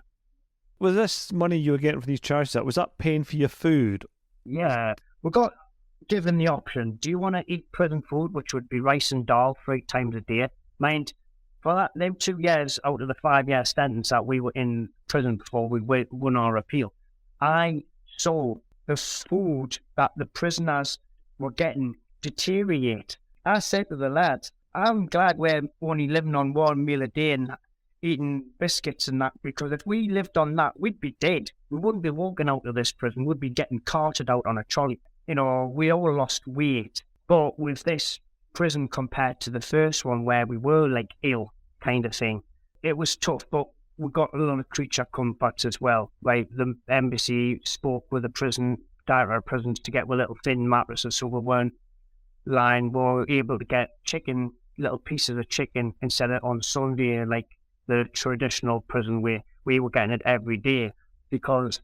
Was this money you were getting for these charities, was that paying for your food? Yeah. We got given the option, do you want to eat prison food, which would be rice and dal 3 times a day? Mind, for that, them 2 years out of the 5-year sentence that we were in prison before we won our appeal, I saw the food that the prisoners were getting deteriorate. I said to the lads, I'm glad we're only living on 1 meal a day and eating biscuits and that, because if we lived on that, we'd be dead. We wouldn't be walking out of this prison. We'd be getting carted out on a trolley. You know, we all lost weight. But with this prison compared to the first one where we were like ill kind of thing, it was tough, but we got a lot of creature comforts as well. Like the embassy spoke with the prison, director of prisons, to get with little thin mattresses so we weren't lying. We were able to get chicken, little pieces of chicken instead of on Sunday, like the traditional prison way. We were getting it every day because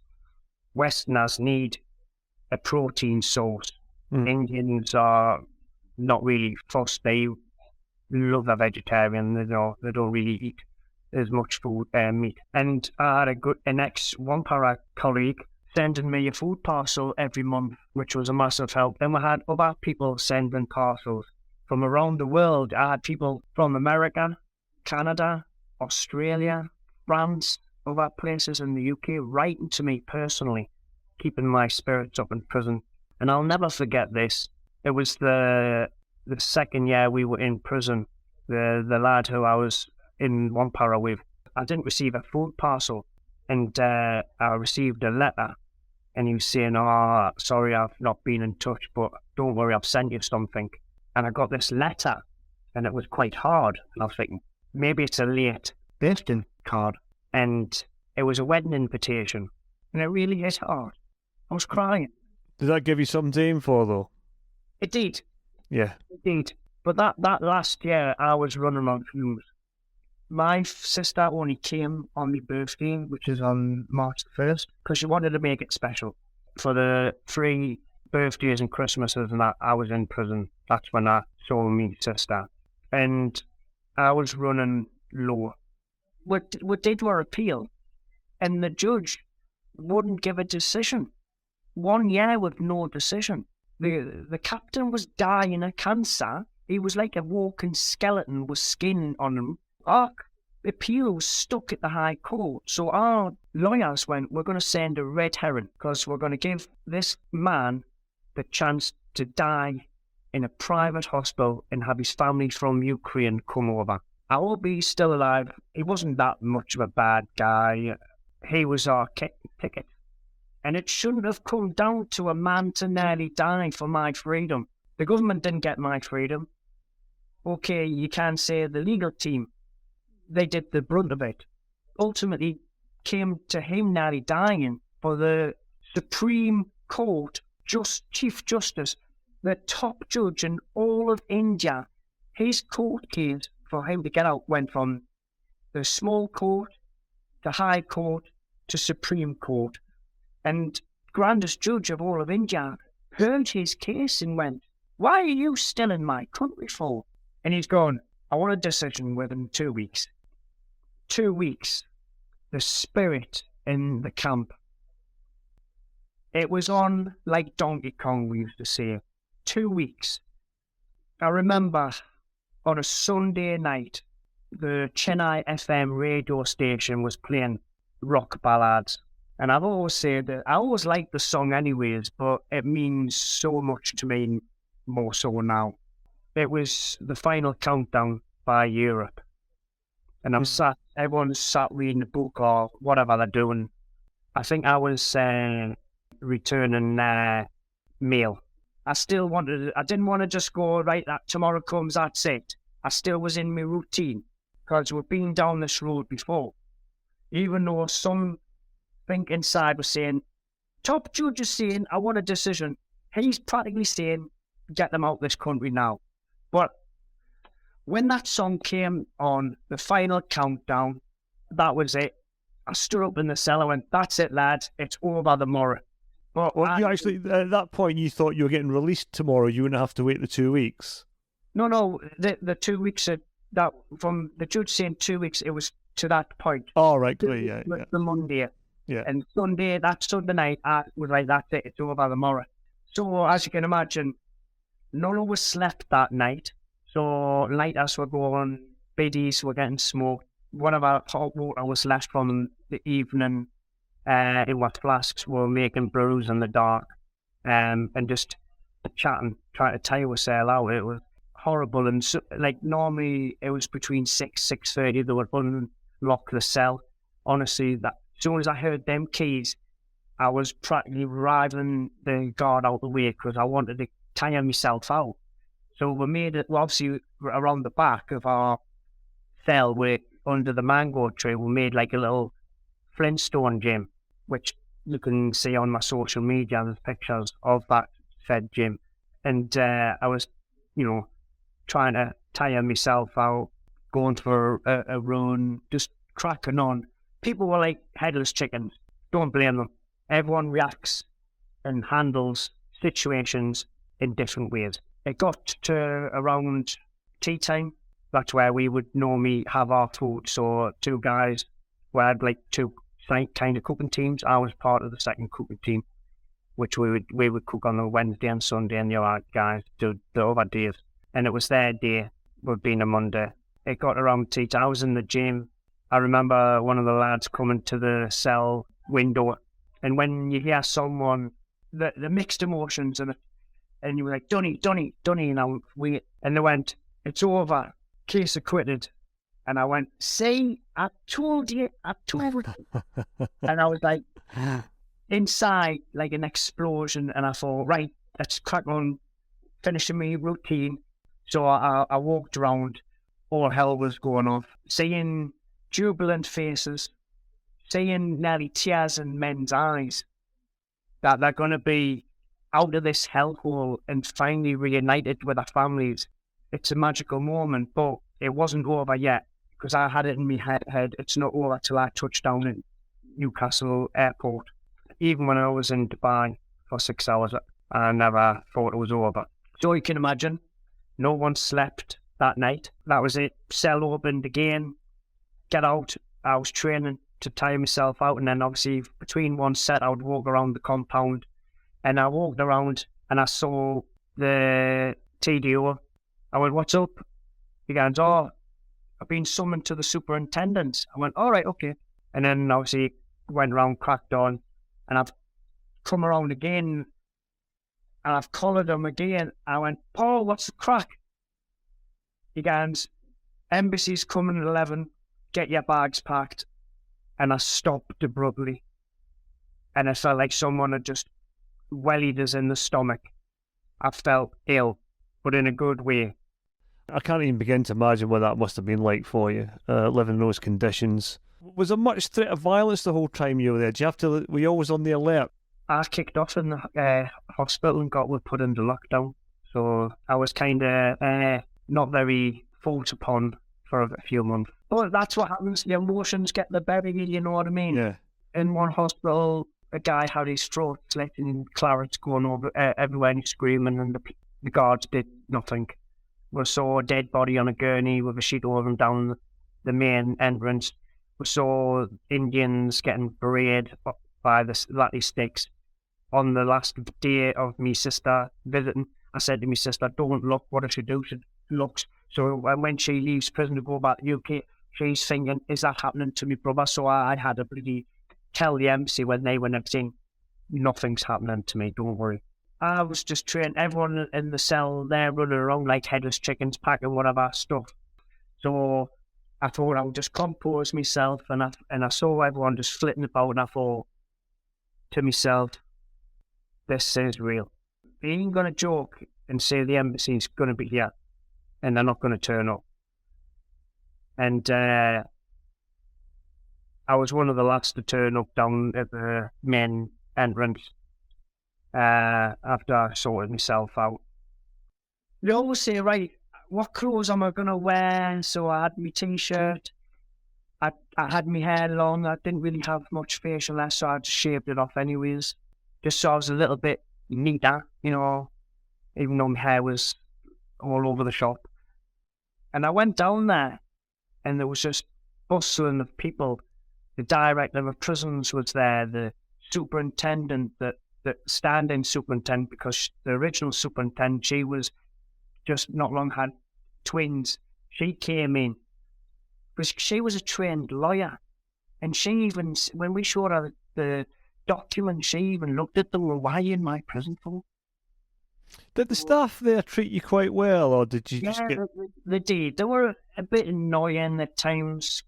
Westerners need a protein source. Indians are not really fussed. They love a vegetarian. They don't really eat as much food meat. And I had an ex-Wampara colleague sending me a food parcel every month, which was a massive help. Then we had other people sending parcels from around the world. I had people from America, Canada, Australia, France, other places in the UK writing to me personally, keeping my spirits up in prison. And I'll never forget this. It was the second year we were in prison. The lad who I was in Wampara with, I didn't receive a food parcel, and I received a letter, and he was saying, "Oh, sorry, I've not been in touch, but don't worry, I've sent you something." And I got this letter, and it was quite hard. And I was thinking, maybe it's a late birthday card, and it was a wedding invitation, and it really hit hard. I was crying. Did that give you something to aim for, though? It did. Yeah. It did. But that last year, I was running on fumes. My sister only came on my birthday, which is on March the 1st, because she wanted to make it special. For the 3 birthdays and Christmases and that, I was in prison. That's when I saw my sister. And I was running low. We did our appeal, and the judge wouldn't give a decision. 1 year with no decision. The captain was dying of cancer. He was like a walking skeleton with skin on him. Our appeal was stuck at the High Court. So our lawyers went, we're going to send a red herring because we're going to give this man the chance to die in a private hospital and have his family from Ukraine come over. I hope he's still alive. He wasn't that much of a bad guy. He was our ticket. And it shouldn't have come down to a man to nearly die for my freedom. The government didn't get my freedom. Okay, you can say the legal team, they did the brunt of it. Ultimately, came to him nearly dying for the Supreme Court Chief Justice, the top judge in all of India. His court case for him to get out went from the small court to High Court to Supreme Court. And grandest judge of all of India heard his case and went, "Why are you still in my country for?" And he's gone, "I want a decision within 2 weeks." 2 weeks. The spirit in the camp. It was on like Donkey Kong, we used to say. 2 weeks. I remember on a Sunday night, the Chennai FM radio station was playing rock ballads. And I've always said that I always liked the song anyways, but it means so much to me more so now. It was the final countdown by Europe. And everyone's sat reading a book or whatever they're doing. I think I was returning mail. I didn't want to just go, right, that tomorrow comes, that's it. I still was in my routine because we've been down this road before. Even though something inside was saying, top judge is saying, I want a decision. He's practically saying, get them out of this country now. But when that song came on, the final countdown, that was it. I stood up in the cell and went, that's it, lads. It's over tomorrow. But you actually, at that point, you thought you were getting released tomorrow. You wouldn't have to wait the 2 weeks. No. The 2 weeks, that from the judge saying 2 weeks, it was to that point. Oh, right, great, yeah. The Monday. Yeah. And Sunday night, I was like, that's it, it's over tomorrow. So, as you can imagine, none of us slept that night. So, lighters were going, biddies were getting smoked. One of our hot water was left from the evening in what flasks were making brews in the dark and just chatting, trying to tire ourselves out. It was horrible. And so, like, normally it was between 6:30, they would unlock the cell. Honestly, that as soon as I heard them keys, I was practically driving the guard out the way because I wanted to tire myself out. So we made it, obviously, around the back of our cell, under the mango tree, we made like a little Flintstone gym, which you can see on my social media. There's pictures of that said gym. And I was, trying to tire myself out, going for a run, just cracking on. People were like headless chickens. Don't blame them. Everyone reacts and handles situations in different ways. It got to around tea time. That's where we would normally have our food. So two guys, we had like two kind of cooking teams. I was part of the second cooking team, which we would cook on the Wednesday and Sunday, and the other guys do the other days. And it was their day, would be on a Monday. It got around tea time. I was in the gym. I remember one of the lads coming to the cell window, and when you hear someone, the mixed emotions, and you were like, Dunny, and they went, it's over, case acquitted. And I went, see, I told you. And I was like, inside, like an explosion, and I thought, right, let's crack on, finishing my routine. So I walked around, all hell was going off, seeing jubilant faces, seeing nearly tears in men's eyes, that they're going to be out of this hellhole and finally reunited with their families. It's a magical moment, but it wasn't over yet, because I had it in my head, it's not over till I touch down in Newcastle airport. Even when I was in Dubai for 6 hours, I never thought it was over. So you can imagine, no one slept that night. That was it. Cell opened again, get out. I was training to tire myself out, and then obviously between one set I would walk around the compound, and I walked around and I saw the TDO. I went, what's up? He goes, oh, I've been summoned to the superintendent. I went, all right, okay. And then obviously went around, cracked on, and I've come around again, and I've collared him again. I went, Paul, what's the crack? He goes, embassy's coming at 11, get your bags packed. And I stopped abruptly. And I felt like someone had just wellied us in the stomach. I felt ill, but in a good way. I can't even begin to imagine what that must have been like for you, living in those conditions. Was there much threat of violence the whole time you were there? Were you always on the alert? I kicked off in the hospital and got put into lockdown. So I was kind of not very thought upon for a few months. But that's what happens. The emotions get the better, you know what I mean? Yeah. In one hospital, a guy had his throat slit and clarets going over everywhere and he's screaming, and the guards did nothing. We saw a dead body on a gurney with a sheet over him down the main entrance. We saw Indians getting berated by the latte sticks. On the last day of me sister visiting, I said to my sister, don't look, what does she do? She looks. So when she leaves prison to go back to the UK, she's thinking, is that happening to my brother? So I had to bloody tell the embassy when they went and saying, nothing's happening to me, don't worry. I was just training everyone in the cell there running around like headless chickens, packing whatever stuff. So I thought I would just compose myself, and I saw everyone just flitting about, and I thought to myself, this is real. They ain't going to joke and say the embassy's going to be here and they're not going to turn up. And I was one of the last to turn up down at the main entrance after I sorted myself out. They always say, right, what clothes am I going to wear? So I had my t-shirt, I had my hair long, I didn't really have much facial hair, so I just shaved it off anyways, just so I was a little bit neater, you know, even though my hair was all over the shop. And I went down there, and there was just bustling of people. The director of prisons was there, the superintendent, the standing superintendent, because the original superintendent, she was just not long had twins. She came in, because she was a trained lawyer, and she even, when we showed her the documents, she even looked at them. Well, why are you in my prison for? Did the staff there treat you quite well, or did you just get... They did. They were a bit annoying at times,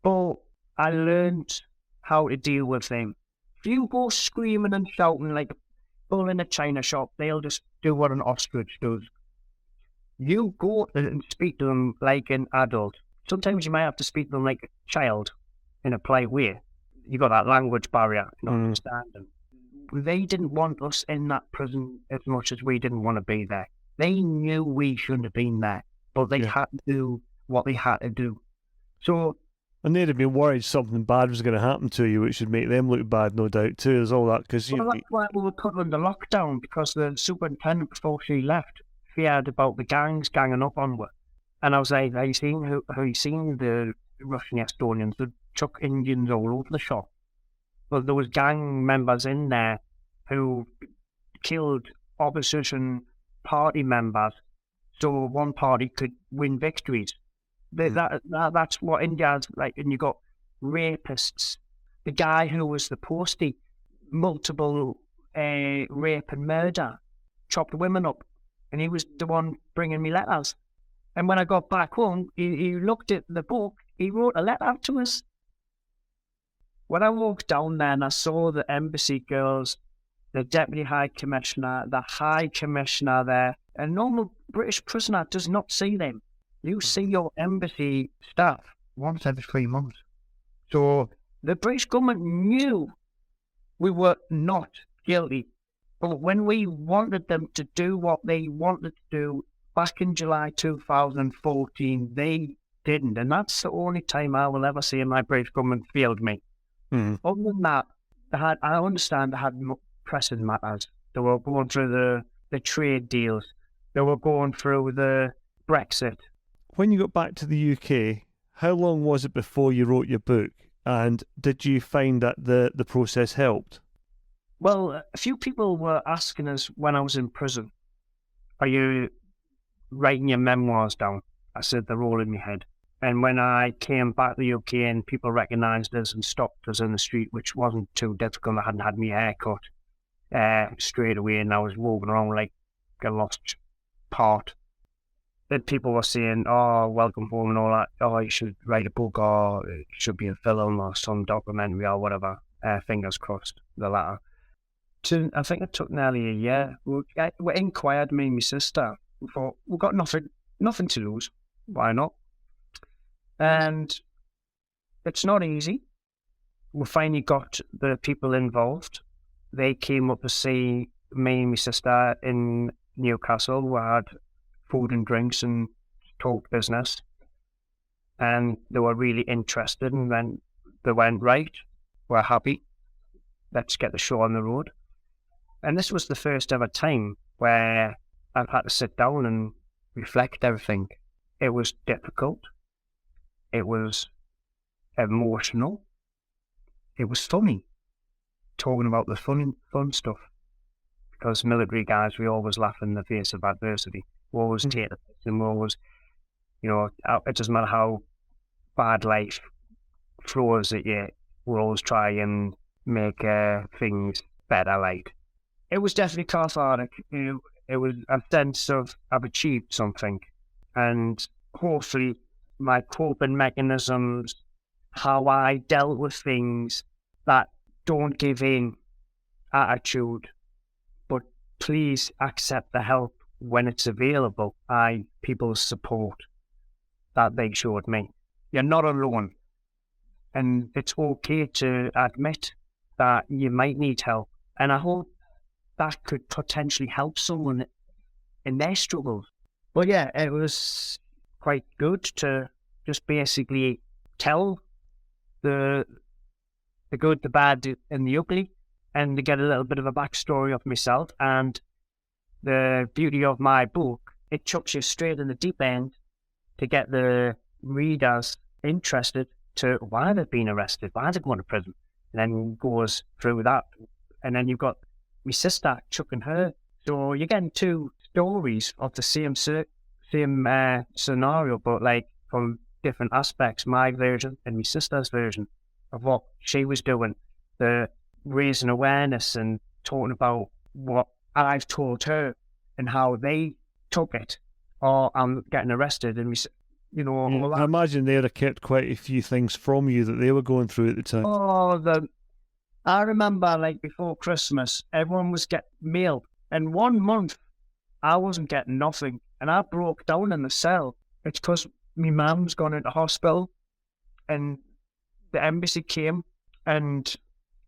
but I learned how to deal with them. If you go screaming and shouting like a bull in a china shop, they'll just do what an ostrich does. You go and speak to them like an adult. Sometimes you might have to speak to them like a child in a polite way. You got that language barrier, not understanding. They didn't want us in that prison as much as we didn't want to be there. They knew we shouldn't have been there, but they had to do what they had to do. So, and they'd have been worried something bad was going to happen to you, which would make them look bad, no doubt, too. There's all that, because that's why we were put under lockdown, because the superintendent, before she left, feared about the gangs ganging up on her. And I was like, have you seen the Russian Estonians? They chuck Indians all over the shop. Well, there was gang members in there who killed opposition party members, so one party could win victories. That's what India's like. And you got rapists. The guy who was the postie, multiple rape and murder, chopped women up, and he was the one bringing me letters. And when I got back home, he looked at the book. He wrote a letter to us. When I walked down there and I saw the embassy girls, the Deputy High Commissioner, the High Commissioner there, a normal British prisoner does not see them. You see your embassy staff once every 3 months. So the British government knew we were not guilty. But when we wanted them to do what they wanted to do back in July 2014, they didn't. And that's the only time I will ever see my British government failed me. Other than that, I understand they had pressing matters. They were going through the trade deals. They were going through the Brexit. When you got back to the UK, how long was it before you wrote your book? And did you find that the process helped? Well, a few people were asking us when I was in prison, are you writing your memoirs down? I said, they're all in my head. And when I came back to the UK and people recognised us and stopped us in the street, which wasn't too difficult, I hadn't had my hair cut straight away, and I was walking around like a lost part. Then people were saying, "Oh, welcome home," and all that. "Oh, you should write a book, or it should be a film or some documentary or whatever." Fingers crossed, the latter. I think it took nearly a year. We inquired, me and my sister. We thought, we've got nothing to lose. Why not? And it's not easy. We finally got the people involved. They came up to see me and my sister in Newcastle. We had food and drinks and talked business. And they were really interested. And then they went, right, we're happy. Let's get the show on the road. And this was the first ever time where I've had to sit down and reflect everything. It was difficult. It was emotional. It was funny. Talking about the fun stuff. Because military guys, we always laugh in the face of adversity. We always take it, and we always, it doesn't matter how bad life throws at you, we'll always try and make things better, like. It was definitely cathartic. It was a sense of I've achieved something, and hopefully my coping mechanisms, how I dealt with things, that don't give in attitude, but please accept the help when it's available. People's support that they showed me. You're not alone, and it's okay to admit that you might need help, and I hope that could potentially help someone in their struggles. But yeah, it was quite good to just basically tell the good, the bad, and the ugly, and to get a little bit of a backstory of myself. And the beauty of my book, it chucks you straight in the deep end to get the readers interested to why they've been arrested, why they're going to prison, and then goes through that. And then you've got my sister chucking her. So you're getting two stories of the same scenario, but like from different aspects, my version and my sister's version of what she was doing, the raising awareness and talking about what I've told her and how they took it, or I'm getting arrested, and all that. I imagine they'd have kept quite a few things from you that they were going through at the time. I remember, like, before Christmas, everyone was getting mail, and 1 month I wasn't getting nothing, and I broke down in the cell. It's because my mum's gone into hospital, and the embassy came, and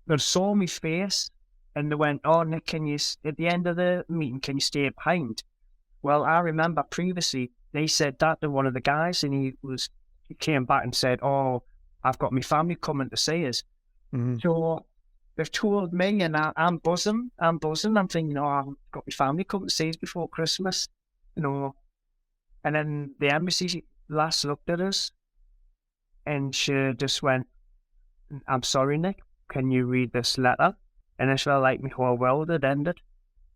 they saw my face, and they went, "Oh, Nick, at the end of the meeting, can you stay behind?" Well, I remember previously, they said that to one of the guys, and he came back and said, "Oh, I've got my family coming to see us." Mm-hmm. So they've told me, and I'm buzzing. I'm thinking, I've got my family coming to see us before Christmas, And then the embassy last looked at us, and she just went, "I'm sorry, Nick, can you read this letter?" And it felt like my whole world had ended.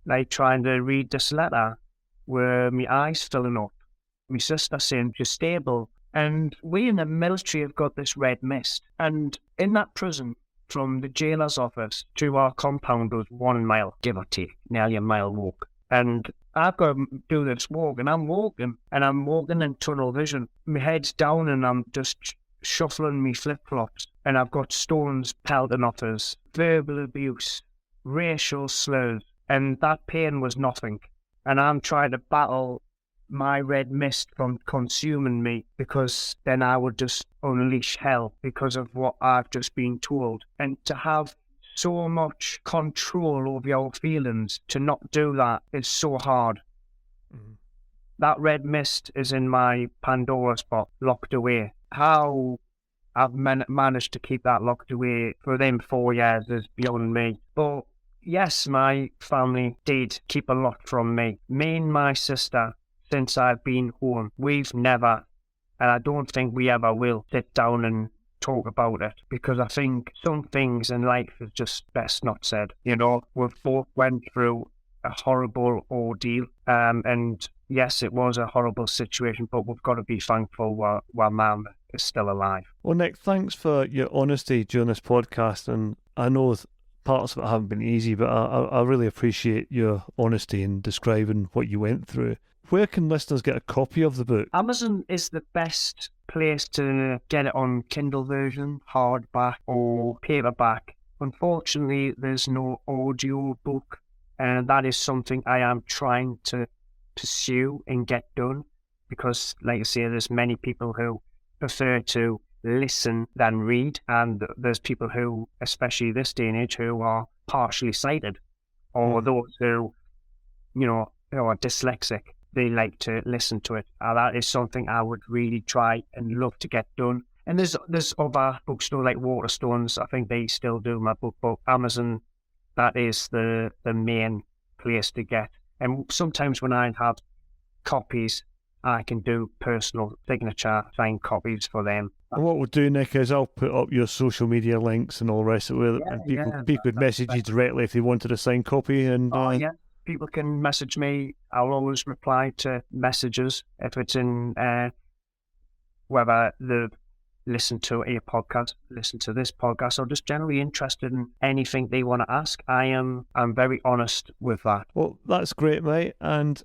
Like trying to read this letter with my eyes filling up. My sister saying, "You're stable." And we in the military have got this red mist. And in that prison, from the jailer's office to our compound was 1 mile, give or take, nearly a mile walk. And I've got to do this walk, and I'm walking in tunnel vision. My head's down, and I'm just shuffling me flip-flops. And I've got stones pelting off us, verbal abuse, racial slurs, and that pain was nothing. And I'm trying to battle my red mist from consuming me, because then I would just unleash hell because of what I've just been told. And to have so much control over your feelings, to not do that is so hard. Mm-hmm. That red mist is in my Pandora's box, locked away. How I've managed to keep that locked away for them 4 years is beyond me. But yes, my family did keep a lot from me. Me and my sister, since I've been home, we've never, and I don't think we ever will, sit down and talk about it, because I think some things in life is just best not said. We've both went through a horrible ordeal. And yes, it was a horrible situation, but we've got to be thankful while Mum is still alive. Well, Nick, thanks for your honesty during this podcast, and I know parts of it haven't been easy, but I really appreciate your honesty in describing what you went through. Where can listeners get a copy of the book? Amazon is the best place to get it on Kindle version, hardback or paperback. Unfortunately, there's no audio book, and that is something I am trying to pursue and get done, because, like I say, there's many people who prefer to listen than read, and there's people who, especially this day and age, who are partially sighted, or those who are dyslexic. They like to listen to it. That is something I would really try and love to get done. And there's other bookstores like Waterstones. I think they still do my book, but Amazon, that is the main place to get. And sometimes when I have copies, I can do personal signature signed copies for them. And what we'll do, Nick, is I'll put up your social media links and all the rest of it. And people could message you directly if they wanted a signed copy. And people can message me. I'll always reply to messages if it's in whether they've listened to a podcast, listen to this podcast, or just generally interested in anything they want to ask. I'm very honest with that. Well, that's great, mate. And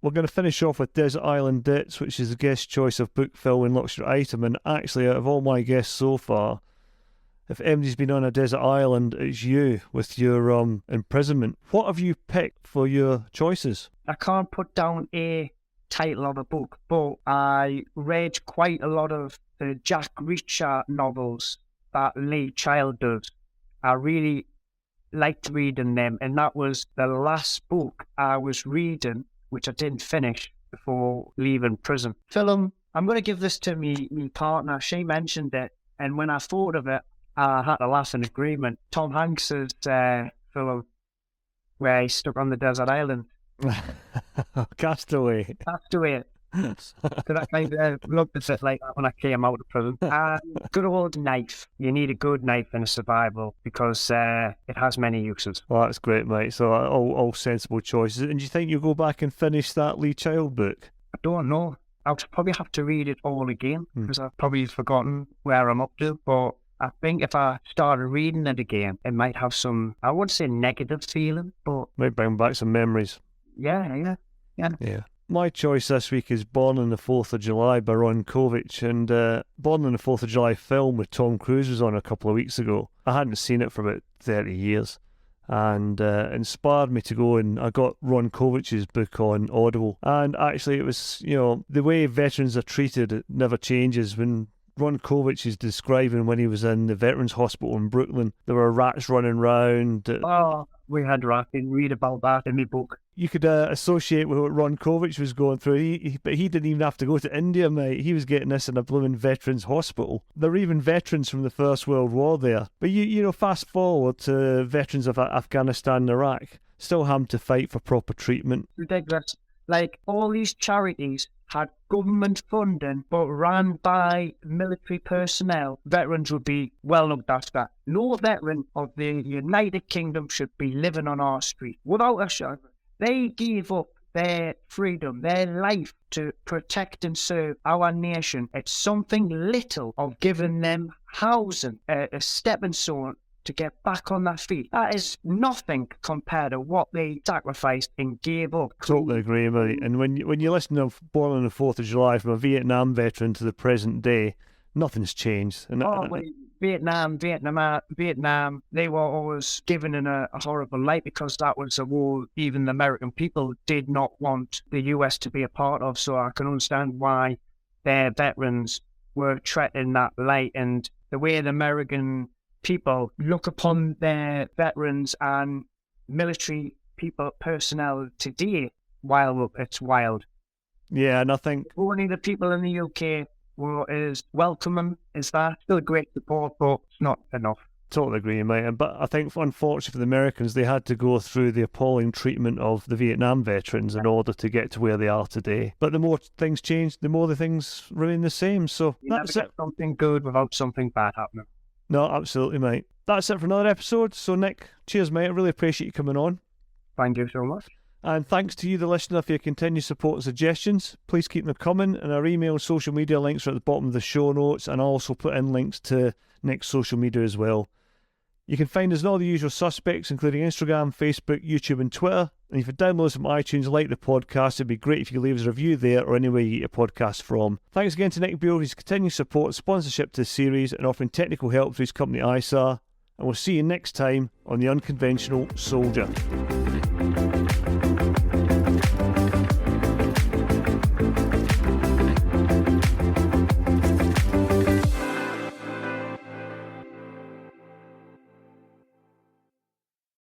we're going to finish off with Desert Island Dits, which is the guest choice of book, film, and luxury item. And actually, out of all my guests so far, if anybody's been on a desert island, it's you with your imprisonment. What have you picked for your choices? I can't put down a title of a book, but I read quite a lot of the Jack Reacher novels that Lee Child does. I really liked reading them, and that was the last book I was reading, which I didn't finish before leaving prison. Film, I'm going to give this to me partner. She mentioned it, and when I thought of it, I had to laugh in agreement. Tom Hanks's film where he's stuck on the desert island. Castaway. Castaway. So that kind of looked at it like that when I came out of prison. Good old knife. You need a good knife in a survival because it has many uses. Well, that's great, mate. So all sensible choices. And do you think you'll go back and finish that Lee Child book? I don't know. I'll probably have to read it all again because I've probably forgotten where I'm up to. But I think if I started reading it again, it might have some, I wouldn't say negative feeling, but might bring back some memories. Yeah. My choice this week is Born on the 4th of July by Ron Kovic, and Born on the 4th of July film with Tom Cruise was on a couple of weeks ago. I hadn't seen it for about 30 years, and inspired me to go, and I got Ron Kovic's book on Audible. And actually it was, the way veterans are treated, it never changes. When Ron Kovic is describing when he was in the Veterans Hospital in Brooklyn, there were rats running around. We had rats. Read about that in my book. You could associate with what Ron Kovic was going through, but he didn't even have to go to India, mate. He was getting this in a blooming veterans hospital. There were even veterans from the First World War there. But fast forward to veterans of Afghanistan and Iraq, still having to fight for proper treatment. Ridiculous. Like, all these charities had government funding, but ran by military personnel. Veterans would be well looked after. No veteran of the United Kingdom should be living on our street. Without a shadow. They gave up their freedom, their life to protect and serve our nation. It's something little of giving them housing, a stepping stone to get back on their feet. That is nothing compared to what they sacrificed and gave up. Totally agree, mate. And when you listen to Born on the 4th of July from a Vietnam veteran to the present day, nothing's changed. And Vietnam, they were always given in a horrible light because that was a war even the American people did not want the US to be a part of. So I can understand why their veterans were treated in that light, and the way the American people look upon their veterans and military personnel today, it's wild. Yeah, and I think only the people in the UK is welcoming, is that still great support, but it's not enough. Totally agree, mate. But I think, unfortunately for the Americans, they had to go through the appalling treatment of the Vietnam veterans in order to get to where they are today. But the more things change, the more the things remain the same. So that's it. Something good without something bad happening. No, absolutely, mate. That's it for another episode. So, Nick, cheers, mate. I really appreciate you coming on. Thank you so much. And thanks to you, the listener, for your continued support and suggestions. Please keep them coming, and our email and social media links are at the bottom of the show notes, and I'll also put in links to Nick's social media as well. You can find us on all the usual suspects, including Instagram, Facebook, YouTube and Twitter. And if you download us from iTunes and like the podcast, it'd be great if you could leave us a review there or anywhere you get your podcast from. Thanks again to Nick Beale for his continued support and sponsorship to the series and offering technical help to his company ISARR. And we'll see you next time on The Unconventional Soldier.